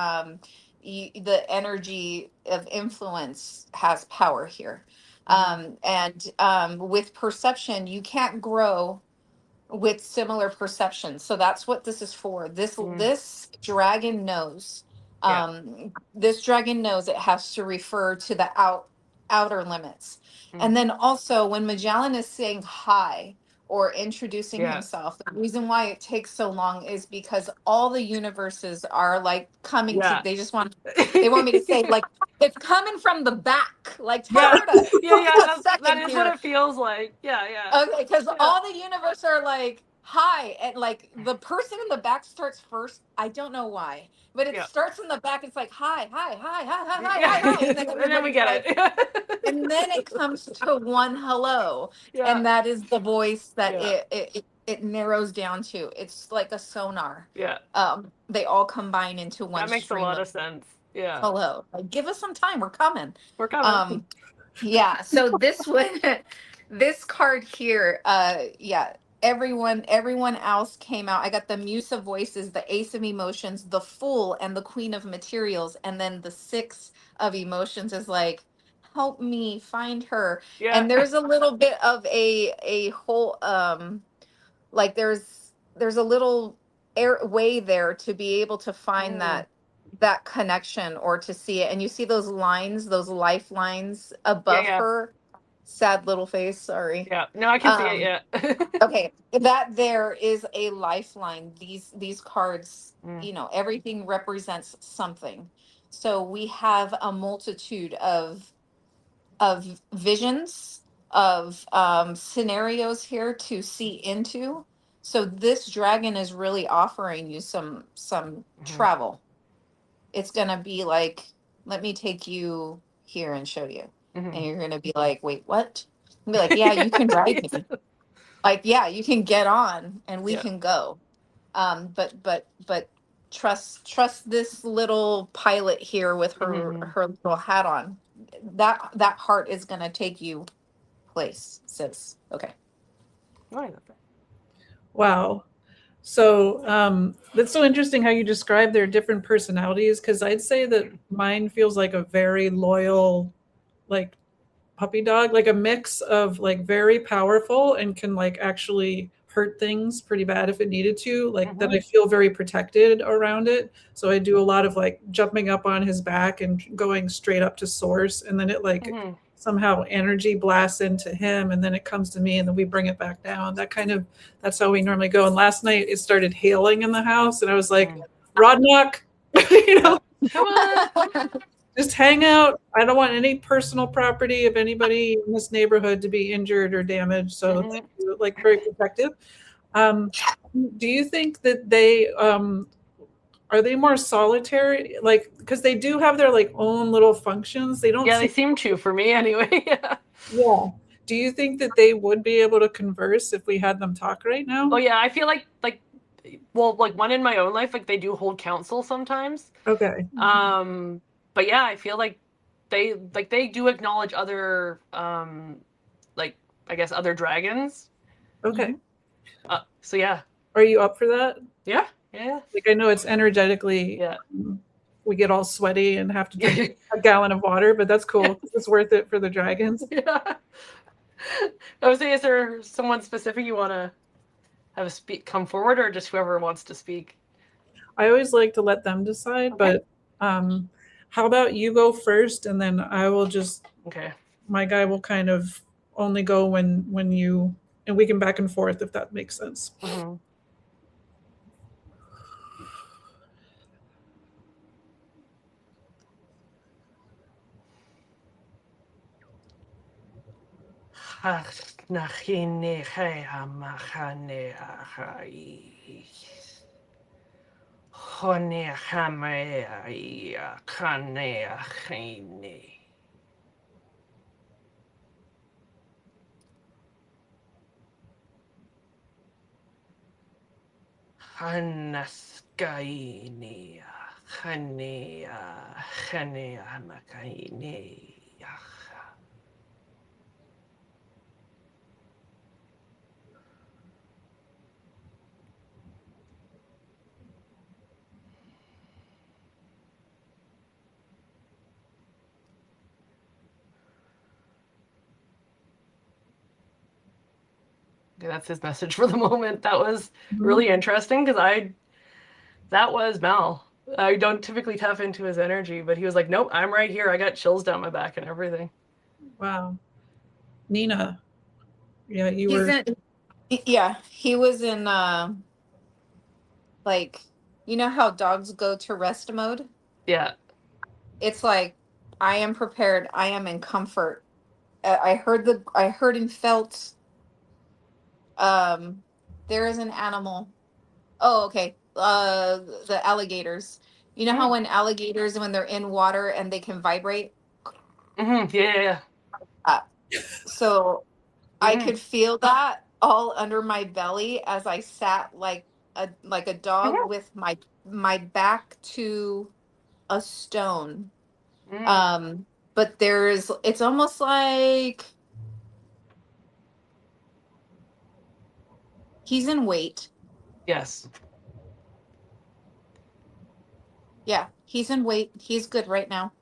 the energy of influence has power here. And with perception, you can't grow with similar perceptions. So that's what this is for. This dragon knows. Yeah. This dragon knows it has to refer to the outer limits. Mm. And then also when Magellan is saying hi or introducing Yeah. himself, the reason why it takes so long is because all the universes are like coming to, Yeah. they want me to say like it's coming from the back. Like Yeah. Taberta, Yeah. a second That is what here. it feels like. Yeah. Okay, because all the universe are like, hi. And like the person in the back starts first. I don't know why, but it Yeah. starts in the back. It's like, hi, hi, hi, hi, hi, hi, Yeah. hi, hi. And then And then we everybody's get like, it. and then it comes to one hello. Yeah. And that is the voice that Yeah. it narrows down to. It's like a sonar. Yeah. They all combine into one That makes a stream lot of of sense. Yeah. hello. Like, give us some time. We're coming. We're coming. Yeah, so this one, this card here, yeah, everyone else came out. I got the Muse of Voices, the Ace of Emotions, the Fool, and the Queen of Materials, and then the Six of Emotions is like, help me find her. Yeah. And there's a little bit of a whole like there's a little way there to be able to find that connection or to see it. And you see those lines, those lifelines above Yeah. her. Sad little face, sorry. Yeah. No, I can see it. Yeah. Okay, that there is a lifeline. These cards, Mm. everything represents something. So we have a multitude of visions, of scenarios here to see into. So this dragon is really offering you some travel. It's gonna be like, let me take you here and show you. And you're gonna be like, wait, what? And be like, yeah, you can ride me. Like, yeah, you can get on and we can go. But trust this little pilot here with her little hat on. That heart is gonna take you place, sis. Okay. Wow. So that's so interesting how you describe their different personalities, because I'd say that mine feels like a very loyal, like puppy dog, like a mix of like very powerful and can like actually hurt things pretty bad if it needed to, like that I feel very protected around it. So I do a lot of like jumping up on his back and going straight up to source, and then it like somehow energy blasts into him and then it comes to me and then we bring it back down. That's how we normally go. And last night it started hailing in the house and I was like, Rodnock, Come on. just hang out. I don't want any personal property of anybody in this neighborhood to be injured or damaged. So thank you, like very protective. Do you think that they are they more solitary? Like, because they do have their like own little functions. They don't. Yeah, they seem to for me anyway. Yeah. Do you think that they would be able to converse if we had them talk right now? Oh yeah, I feel like one in my own life, like they do hold counsel sometimes. Okay. But yeah, I feel like they do acknowledge other like I guess other dragons. Okay. So yeah. Are you up for that? Yeah. Like I know it's energetically. Yeah. We get all sweaty and have to drink a gallon of water, but that's cool. It's worth it for the dragons. Yeah. I was saying, is there someone specific you want to have come forward, or just whoever wants to speak? I always like to let them decide, but how about you go first, and then I will just. Okay. My guy will kind of only go when you, and we can back and forth if that makes sense. that's his message for the moment. That was really interesting because that was Mal. I don't typically tap into his energy, but he was like, nope, I'm right here. I got chills down my back and everything. Wow. Nina. Yeah, you He's were. yeah, he was in like, you know how dogs go to rest mode? Yeah. It's like, I am prepared. I am in comfort. I heard and felt, there is an animal. Oh, okay. The alligators. You know how when alligators, when they're in water and they can vibrate? Mm-hmm. Yeah. Uh, so I Mm-hmm. could feel that all under my belly as I sat like a dog Mm-hmm. with my back to a stone. Mm-hmm. But it's almost like he's in weight. Yes. Yeah, he's in weight. He's good right now.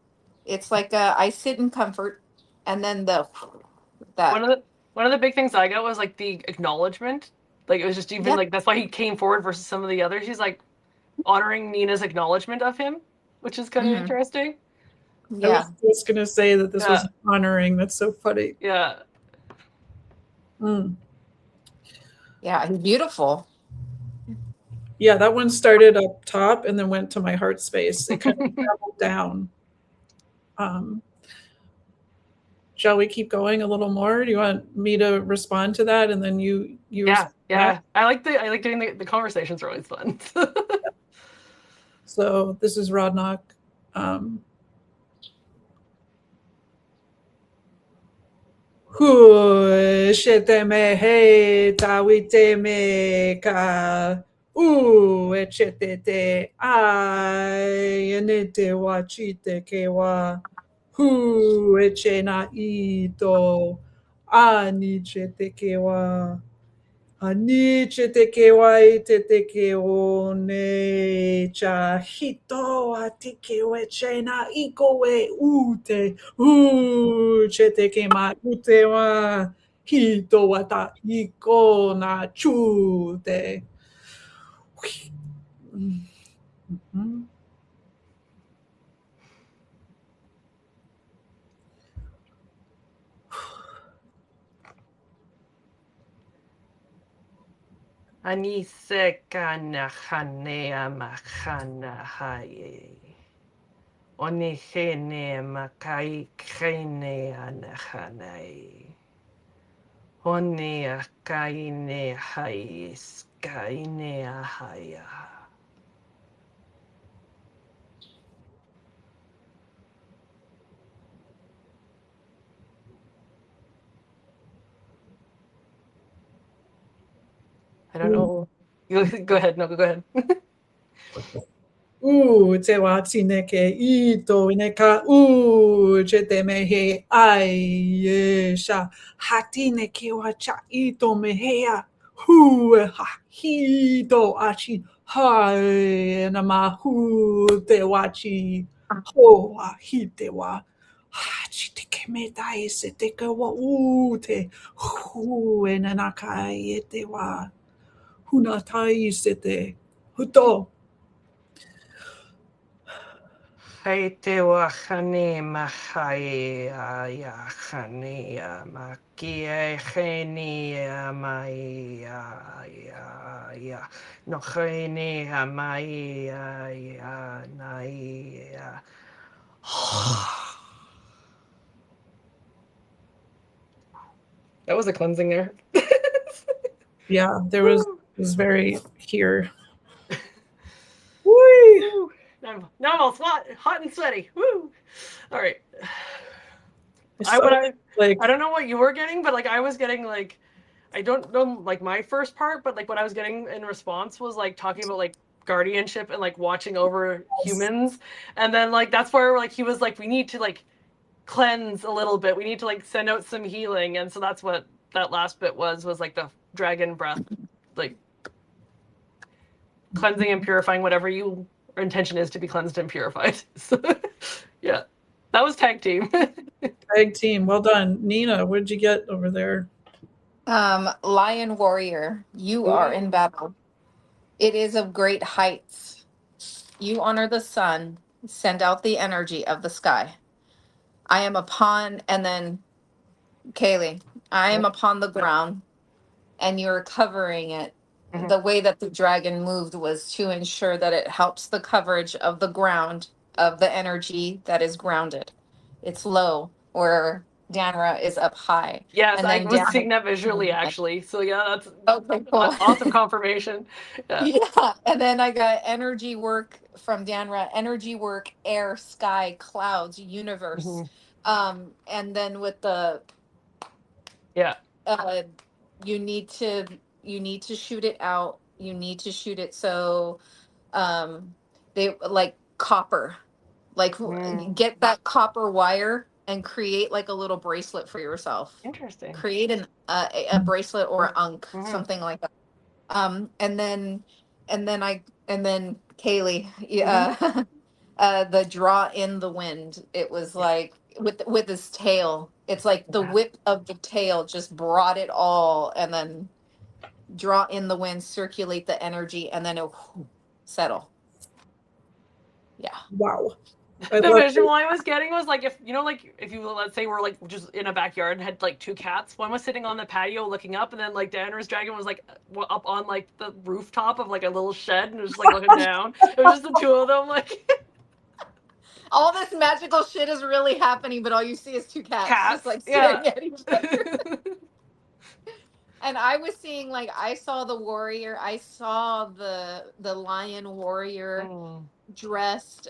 It's like I sit in comfort, and then One that of the one of the big things I got was like the acknowledgement. Like it was just even yeah like that's why he came forward versus some of the others. He's like honoring Nina's acknowledgement of him, which is kind of hmm interesting. I yeah was just going to say that this Yeah. was honoring. That's so funny. Yeah. Mm. yeah he's beautiful. Yeah, that one started up top and then went to my heart space. It kind of traveled down. Um, shall we keep going a little more? Do you want me to respond to that and then you Yeah. respond back? Yeah. I like doing the conversations are always fun. So this is Rodnock. Um, Hu sheteme he tawiteme ka echetete ai enete wachite kewa hu echena ito ani chete kewa ani chete kewa itete keo ne cha hito atike wechena ikowe ute chete kema ute wa hito wata iko na chute. Mhm. Anise kana hanea makana haye. Onihene makai krene anahanai. Hone akaine hais kaine ahaya. I don't know. Go ahead. No, go ahead. Te wa tineke ito ineka chete mehe ai sha hatine ke wa cha ito mehea ha hito achi hai na mahu te wachi ho wa hite wa hachi te ke me dai se te ke wa te hu e na nakai e te wa huna tai se te huto. Hei te wahane mahai a ya hane a maki e hene a mai a ya no hene a mai a ya nai a. That was a cleansing there. Yeah, there was very here. Woo! Now I'm all hot and sweaty. Woo! All right. I don't know what you were getting, but like I was getting like I don't know like my first part, but like what I was getting in response was like talking about like guardianship and like watching over humans, and then like that's where like he was like we need to like cleanse a little bit. We need to like send out some healing, and so that's what that last bit was like the dragon breath, like cleansing and purifying whatever your intention is to be cleansed and purified. So, yeah, that was tag team. Tag team. Well done. Nina, what did you get over there? Lion warrior, you are in battle. It is of great heights. You honor the sun, send out the energy of the sky. I am upon, and then Caleigh, I am upon the ground, and you're covering it. The way that the dragon moved was to ensure that it helps the coverage of the ground of the energy that is grounded. It's low, where Danra is up high. Yes, And I then was Danra, seeing that visually, actually. So yeah, that's okay, cool. awesome confirmation. Yeah. Yeah, and then I got energy work from Danra, energy work, air, sky, clouds, universe. And then with the Yeah. uh you need to shoot it out. You need to shoot it so they like copper. Like get that copper wire and create like a little bracelet for yourself. Interesting. Create a bracelet or unk, something like that. And then Caleigh, yeah, the draw in the wind. It was like with his tail. It's like the whip of the tail just brought it all, and then draw in the wind, circulate the energy, and then it settle. Yeah. Wow. The visual I was getting was like, if you know, like if you, let's say we're like just in a backyard and had like two cats, one was sitting on the patio looking up, and then like Danner's dragon was like up on like the rooftop of like a little shed and was just like looking down. It was just the two of them, like all this magical shit is really happening, but all you see is two cats just like staring at each other. And I was seeing, like, I saw the warrior, I saw the lion warrior dressed.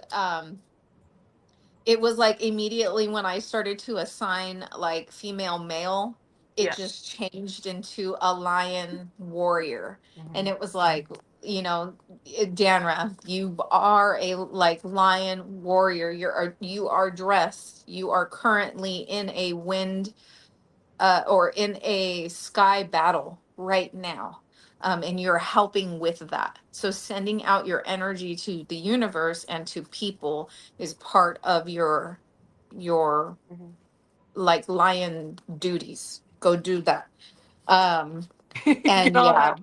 It was like immediately when I started to assign like female male, it just changed into a lion warrior. And it was like, you know, Danra, you are a like lion warrior. You are dressed. You are currently in a wind or in a sky battle right now. And you're helping with that. So sending out your energy to the universe and to people is part of your like lion duties. Go do that. And yeah.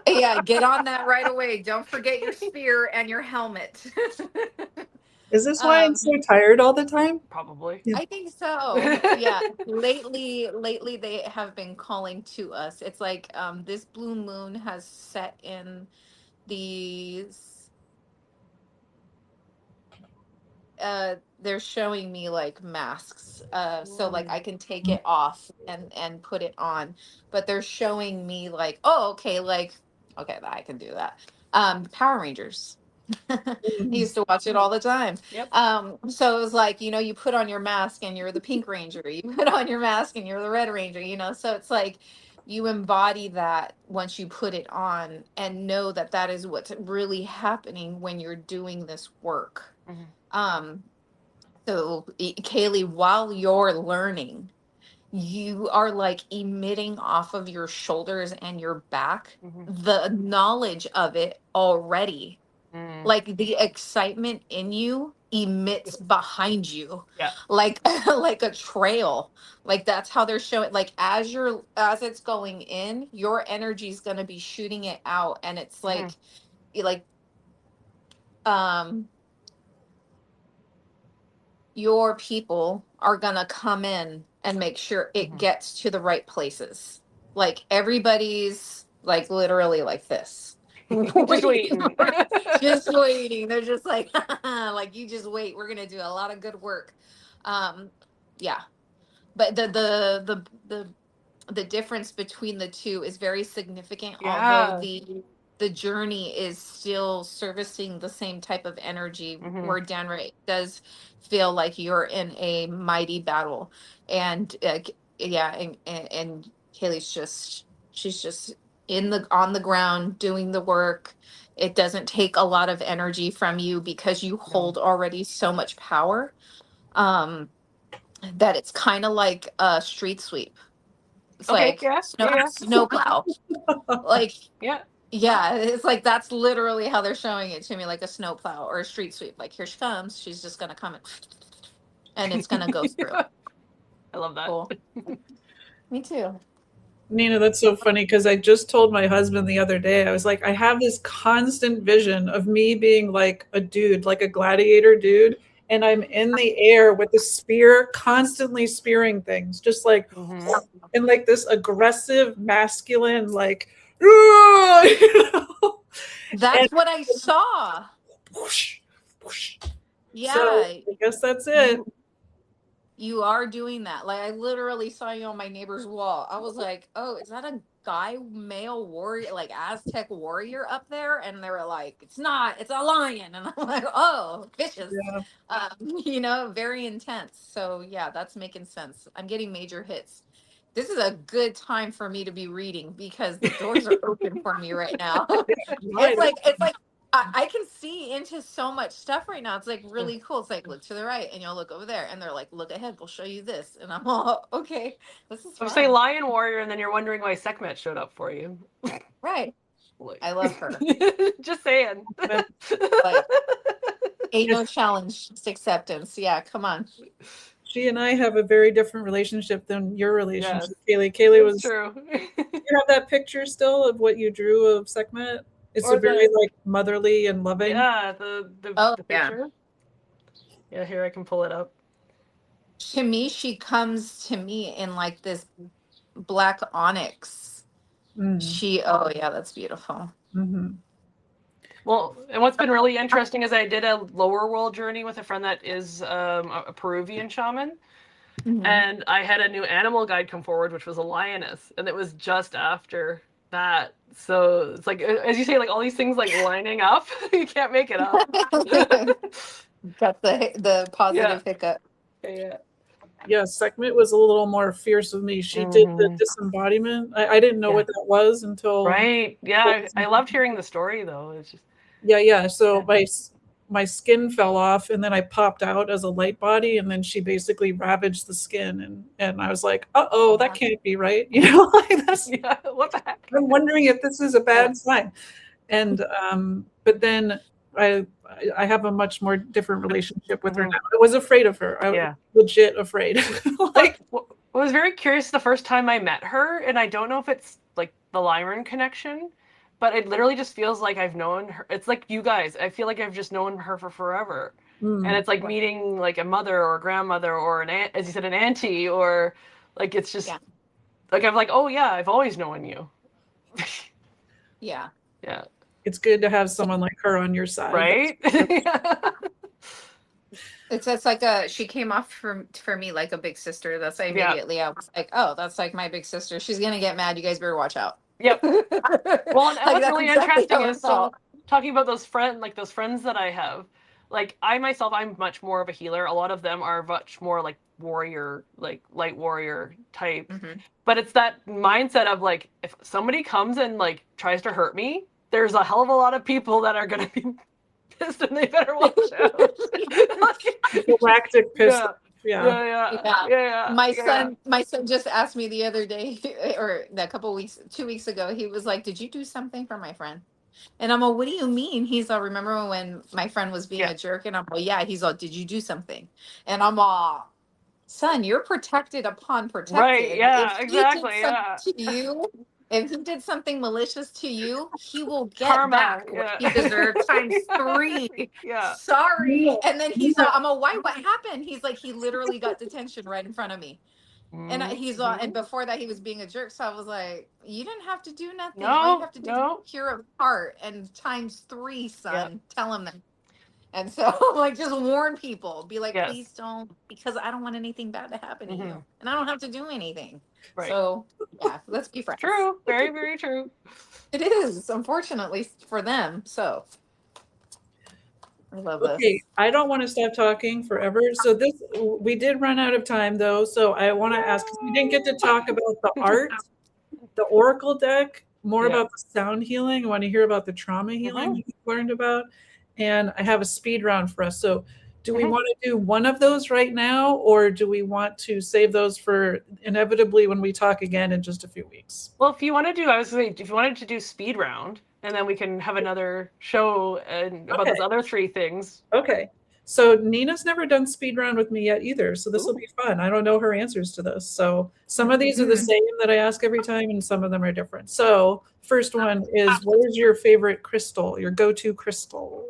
Yeah, get on that right away. Don't forget your spear and your helmet. Is this why I'm so tired all the time? Probably. I think so. Yeah. Lately they have been calling to us. It's like this blue moon has set in these they're showing me like masks. So like I can take it off and put it on. But they're showing me like, oh, okay, like okay, I can do that. Power Rangers. I used to watch it all the time. Yep. So it was like, you know, you put on your mask and you're the Pink Ranger. You put on your mask and you're the Red Ranger, you know. So it's like you embody that once you put it on and know that that is what's really happening when you're doing this work. So Caleigh, while you're learning, you are like emitting off of your shoulders and your back the knowledge of it already. Like the excitement in you emits behind you, like like a trail. Like that's how they're showing. Like as it's going in, your energy is going to be shooting it out, and it's like your people are going to come in and make sure it gets to the right places. Like everybody's like literally like this. Just waiting. Just waiting. They're just like, like you just wait. We're gonna do a lot of good work. Yeah. But the difference between the two is very significant, although the journey is still servicing the same type of energy where Danra does feel like you're in a mighty battle. And and Caleigh's she's just on the ground doing the work. It doesn't take a lot of energy from you because you hold already so much power that it's kind of like a street sweep. It's like snowplow. Like yeah, it's like that's literally how they're showing it to me, like a snowplow or a street sweep. Like here she comes, she's just gonna come and it's gonna go through. I love that. Cool. Me too. Nina, that's so funny because I just told my husband the other day, I was like, I have this constant vision of me being like a dude, like a gladiator dude, and I'm in the air with the spear, constantly spearing things, just like, in like this aggressive, masculine, like, you know? That's And what I saw. whoosh, whoosh. Yeah. So I guess that's it. You are doing that. Like I literally saw you on my neighbor's wall. I was like, "Oh, is that a guy, male warrior, like Aztec warrior up there?" And they were like, "It's not. It's a lion." And I'm like, "Oh, vicious." Yeah. You know, very intense. So yeah, that's making sense. I'm getting major hits. This is a good time for me to be reading because the doors are open for me right now. It's like I can see into so much stuff right now. It's like really cool. It's like look to the right and you'll look over there and they're like, look ahead, we'll show you this. And I'm all okay, this is fun. So say lion warrior and then you're wondering why Sekhmet showed up for you. Right. Like, I love her. just saying. Like, ain't no challenge, it's acceptance. Yeah, come on. She and I have a very different relationship than your relationship, Yes. Caleigh. Caleigh was true. You have that picture still of what you drew of Sekhmet? It's Or a very like motherly and loving. Yeah, the Yeah. picture. Yeah, here I can pull it up. To me, she comes to me in like this black onyx. Oh yeah, that's beautiful. Mm-hmm. Well, and what's been really interesting is I did a lower world journey with a friend that is a Peruvian shaman. And I had a new animal guide come forward, which was a lioness. And it was just after that. So it's like, as you say, like all these things like lining up. You can't make it up. Got the positive hiccup. Yeah. Yeah, Sekhmet was a little more fierce with me. She did the disembodiment. I didn't know what that was until Right. Yeah, I loved hearing the story though. It's just yeah. So my skin fell off and then I popped out as a light body and then she basically ravaged the skin and I was like, uh-oh, that can't be right. You know, like that's what the heck? I'm wondering if this is a bad sign. And but then I have a much more different relationship with her now. I was afraid of her. I was legit afraid. Like, I was very curious the first time I met her, and I don't know if it's like the Lyran connection, but it literally just feels like I've known her. It's like you guys. I feel like I've just known her for forever. And it's like meeting like a mother or a grandmother or an aunt, as you said, an auntie, or like it's just like I'm like, oh yeah, I've always known you. Yeah. It's good to have someone like her on your side. Right? It's like she came off for me like a big sister. That's immediately I was like, oh, that's like my big sister. She's gonna get mad. You guys better watch out. Yep. Well, and what's really interesting is so talking about those friends that I have. Like I'm much more of a healer. A lot of them are much more like warrior, like light warrior type. But it's that mindset of like, if somebody comes and like tries to hurt me, there's a hell of a lot of people that are gonna be pissed and they better watch out. Galactic pissed. Yeah. My son just asked me the other day, or a couple 2 weeks ago. He was like, "Did you do something for my friend?" And I'm like, "What do you mean?" He's all, "Remember when my friend was being a jerk?" And I'm like, "Yeah." He's all, "Did you do something?" And I'm all, "Son, you're protected upon protected." Right? Yeah. If Exactly. to you, if he did something malicious to you, he will get Karma, back what he deserves times 3. Yeah. Sorry. And then he's all, I'm all, "Why? What happened?" He's like, "He literally got detention right in front of me." And he's all, and before that he was being a jerk. So I was like, "You didn't have to do nothing. All you have to do is pure of heart and times 3, son." Tell him that. And so like just warn people. Be like, please don't, because I don't want anything bad to happen to you. And I don't have to do anything. Right. So yeah, let's be friends. True. Very, very true. It is, unfortunately for them. So I love this. Okay, I don't want to stop talking forever. So we did run out of time though. So I want to ask, because we didn't get to talk about the art, the oracle deck, more about the sound healing. I want to hear about the trauma healing you learned about. And I have a speed round for us. So do we want to do one of those right now, or do we want to save those for inevitably when we talk again in just a few weeks? Well, if you want to do, I was saying, if you wanted to do speed round, and then we can have another show and about those other 3 things. Okay. So Nina's never done speed round with me yet either. So this will be fun. I don't know her answers to this. So some of these are the same that I ask every time, and some of them are different. So first one is, what is your favorite crystal, your go-to crystal?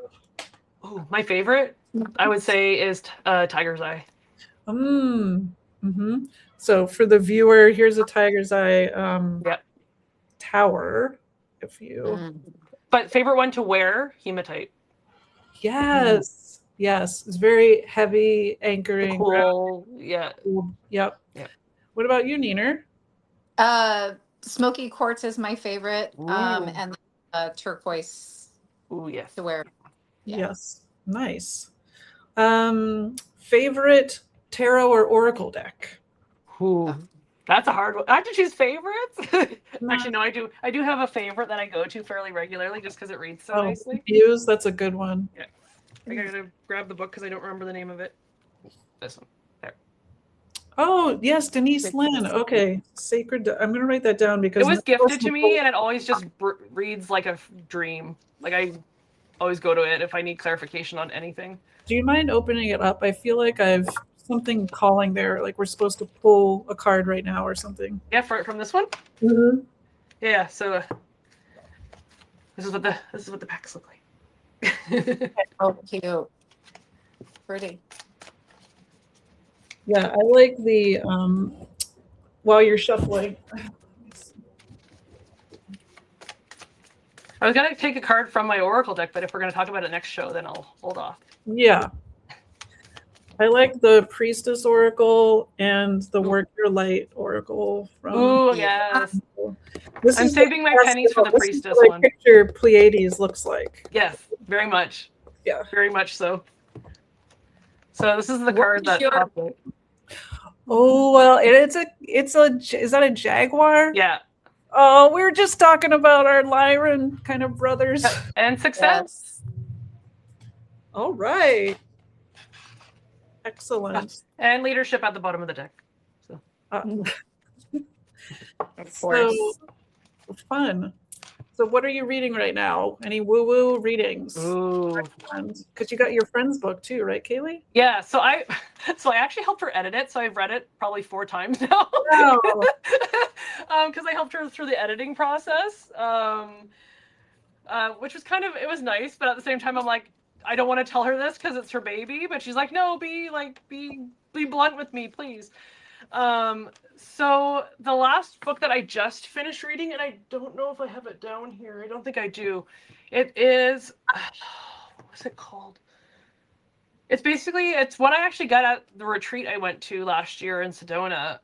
Oh, my favorite, I would say, is Tiger's Eye. Mm-hmm. So for the viewer, here's a Tiger's Eye tower. If you, but favorite one to wear, hematite. Yes, yes, it's very heavy, anchoring. Cool. Yeah. Yep. What about you, Neener? Smoky quartz is my favorite. And turquoise. Ooh, yes. To wear. Yeah. Yes. Nice. Favorite tarot or oracle deck? Ooh, that's a hard one. I have to choose favorites. Actually, no, I do. I do have a favorite that I go to fairly regularly, just because it reads so nicely. Muse, that's a good one. Yeah, I gotta grab the book because I don't remember the name of it. This one. There. Oh yes, Denise Lynn. Okay, sacred. I'm gonna write that down because it was gifted to me, and it always just reads like a dream. Like I always go to it if I need clarification on anything. Do you mind opening it up? I feel like I've something calling there, like we're supposed to pull a card right now or something. Yeah, from this one. Mm-hmm. Yeah. So this is what the packs look like. Oh, cute. Pretty. Yeah, I like the while you're shuffling. I was gonna take a card from my oracle deck, but if we're gonna talk about it next show, then I'll hold off. Yeah. I like the Priestess Oracle and the Work Your Light Oracle. Ooh, yes. I'm saving my pennies for the Priestess one. Picture Pleiades looks like. Yes, very much. Yeah. Very much so. So this is the card that popped up. Oh, well, is that a jaguar? Yeah. Oh, we were just talking about our Lyran kind of brothers. And success. Yes. All right. Excellent. And leadership at the bottom of the deck. So. Of course. So fun. So what are you reading right now? Any woo-woo readings? Ooh. Because you got your friend's book too, right, Caleigh? Yeah, so I actually helped her edit it, so I've read it probably 4 times now. Wow. Because I helped her through the editing process. Which was it was nice, but at the same time I'm like, I don't want to tell her this because it's her baby, but she's like, no, be blunt with me, please. So the last book that I just finished reading, and I don't know if I have it down here. I don't think I do. It is, what's it called? It's one I actually got at the retreat I went to last year in Sedona.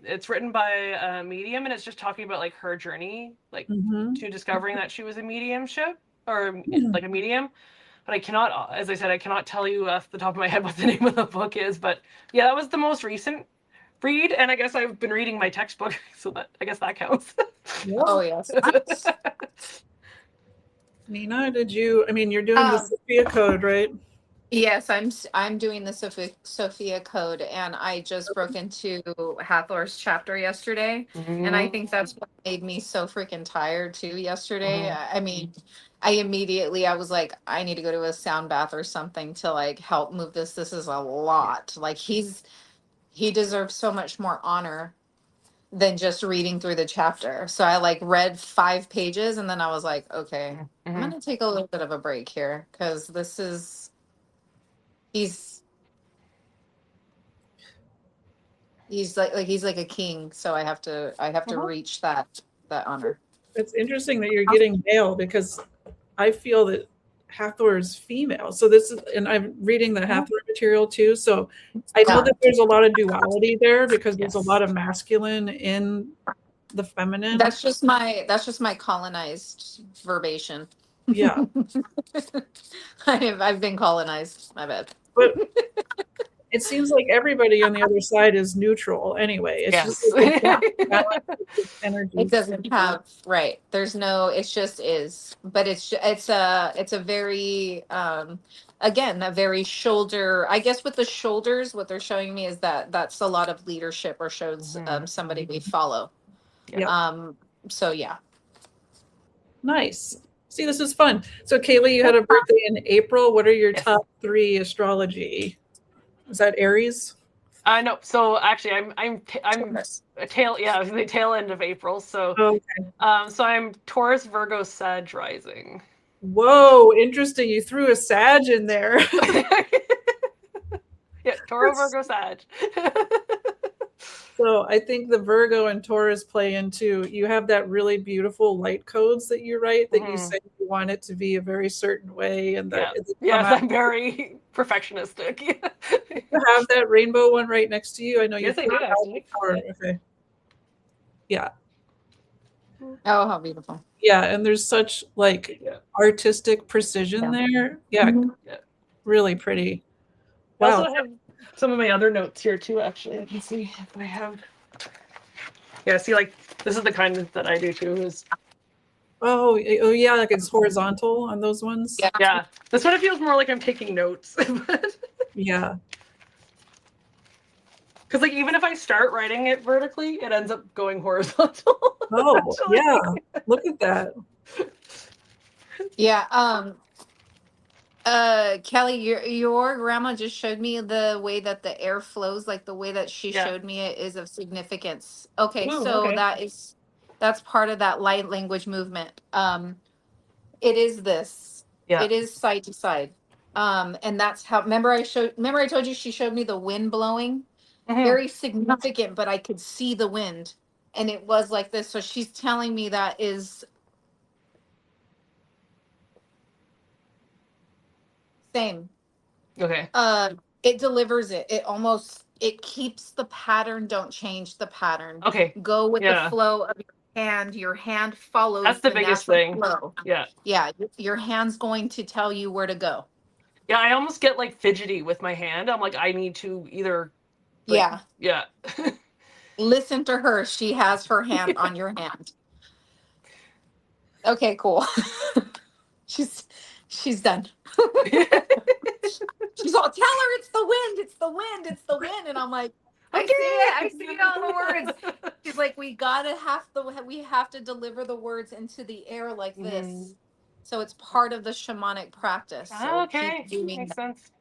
It's written by a medium, and it's just talking about like her journey, like to discovering that she was a mediumship or like a medium. But I cannot, as I said, I cannot tell you off the top of my head what the name of the book is. But yeah, that was the most recent read, and I guess I've been reading my textbook, so that I guess that counts. Oh yes. Nina, you're doing the Sophia Code, right? Yes, I'm doing the Sophia Code, and I just broke into Hathor's chapter yesterday, and I think that's what made me so freaking tired too yesterday. I mean, I was like, I need to go to a sound bath or something to like help move this. This is a lot. Like he deserves so much more honor than just reading through the chapter. So I like read 5 pages, and then I was like, okay, I'm gonna take a little bit of a break here because this is. He's like a king, so I have to reach that honor. It's interesting that you're getting male because I feel that Hathor is female. So and I'm reading the Hathor material too. So I know that there's a lot of duality there because there's a lot of masculine in the feminine. That's just my colonized verbation. Yeah. I've been colonized. My bad. But it seems like everybody on the other side is neutral anyway. It's just energy. It doesn't have right. There's no. It just is. But it's a very again a very shoulder. I guess with the shoulders, what they're showing me is that's a lot of leadership or shows somebody we follow. Yeah. So yeah. Nice. See, this is fun. So, Caleigh, you had a birthday in April. What are your top 3 astrology? Is that Aries? No, so actually, I'm Taurus. a tail, yeah, the tail end of April. So, Okay. so I'm Taurus, Virgo, Sag rising. Whoa, interesting. You threw a Sag in there. Yeah, Toro, Virgo, Sag. So I think the Virgo and Taurus play into, you have that really beautiful light codes that you write that you say you want it to be a very certain way, and that Yes, I'm very perfectionistic. You have that rainbow one right next to you. I know you Yes, I put do, it out actually. before. Okay. Yeah. Oh, how beautiful. Yeah, and there's such like artistic precision there. Yeah. Yeah. Really pretty. I Wow. also have some of my other notes here too, actually. I can see if I have. Yeah, see, like, this is the kind that I do too. Is Oh yeah, like it's horizontal on those ones. Yeah. This one, it feels more like I'm taking notes. Yeah. Because, like, even if I start writing it vertically, it ends up going horizontal. Oh, yeah. Look at that. Yeah. Kelly, your grandma just showed me the way that the air flows, like the way that she showed me it is of significance. Okay, Ooh, so okay. that's part of that light language movement. It is this. Yeah. It is side to side. And that's how, remember I told you she showed me the wind blowing? Very significant, but I could see the wind. And it was like this. So she's telling me that is same. Okay. It delivers it. It keeps the pattern. Don't change the pattern. Okay. Go with the flow of your hand. Your hand follows That's the biggest natural thing. flow. Yeah. Yeah. Your hand's going to tell you where to go. Yeah, I almost get like fidgety with my hand. I'm like, I need to either. Like, yeah. Listen to her. She has her hand on your hand. Okay, cool. She's done. She's all, tell her it's the wind, it's the wind, it's the wind. And I'm like, I see it on the words. She's like, we have to deliver the words into the air like this. So it's part of the shamanic practice. So okay. Keep doing Makes that. sense.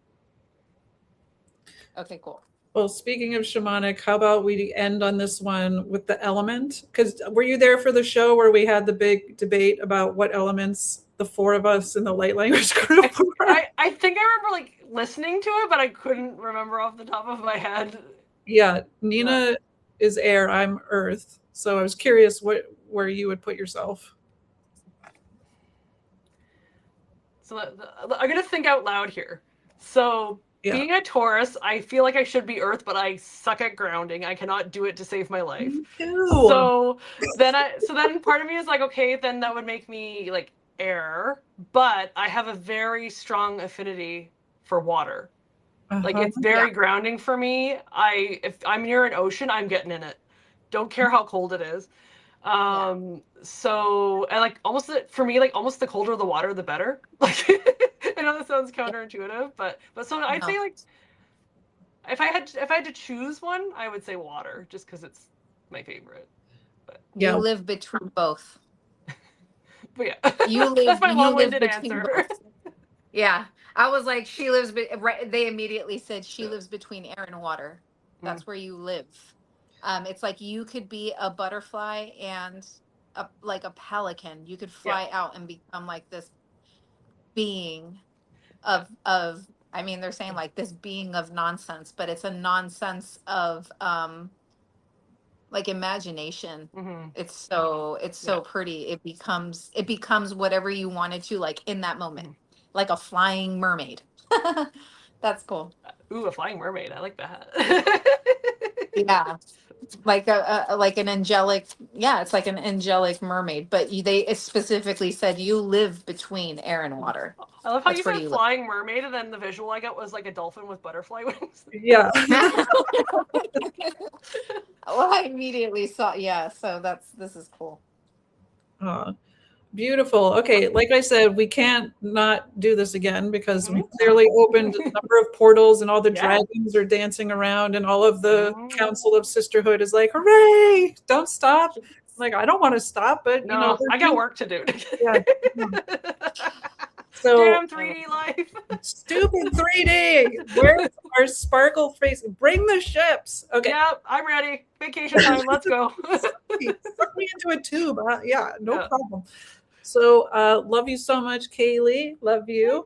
Okay, cool. Well, speaking of shamanic, how about we end on this one with the element? Because were you there for the show where we had the big debate about what elements the four of us in the light language group were? I think I remember like listening to it, but I couldn't remember off the top of my head. Yeah, Nina is air, I'm earth. So I was curious where you would put yourself. So I'm going to think out loud here. So being a Taurus, I feel like I should be earth, but I suck at grounding. I cannot do it to save my life. So then part of me is like, okay, then that would make me like air, but I have a very strong affinity for water. Like, it's very grounding for me. If I'm near an ocean, I'm getting in it. Don't care how cold it is. So, and like almost for me, like almost the colder the water, the better. Like, I know that sounds counterintuitive, but so I'd say like if I had to choose one, I would say water, just because it's my favorite. But you live between both. But yeah, that's my long-winded answer. Yeah, I was like, she lives. They immediately said she lives between air and water. That's where you live. It's like you could be a butterfly and like a pelican. You could fly out and become like this being of. I mean, they're saying like this being of nonsense, but it's a nonsense of like imagination. It's so pretty. It becomes whatever you wanted to, like in that moment, like a flying mermaid. That's cool. Ooh, a flying mermaid. I like that. Yeah, like like an angelic. Yeah, it's like an angelic mermaid. But they specifically said you live between air and water. I love how you said flying mermaid, and then the visual I got was like a dolphin with butterfly wings. Yeah. Well, I immediately saw. Yeah, so this is cool. Beautiful. Okay, like I said, we can't not do this again because we clearly opened a number of portals and all the dragons are dancing around and all of the Council of Sisterhood is like, hooray, don't stop. I'm like, I don't want to stop, but no, I got work to do. So Damn 3D life. stupid 3D. Where's our sparkle face? Bring the ships. Okay. Yeah, I'm ready. Vacation time. Let's go. Suck me into a tube. Yeah, no problem. So love you so much, Caleigh. Love you.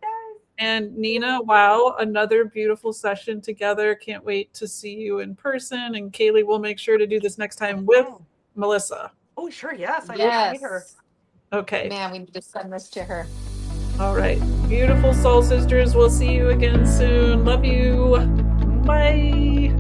And Nina, wow, another beautiful session together. Can't wait to see you in person. And Caleigh, we'll make sure to do this next time with Melissa. Oh, sure. Yes. I Yes. love to meet her. Okay. Man, we need to send this to her. All right. Beautiful soul sisters. We'll see you again soon. Love you. Bye.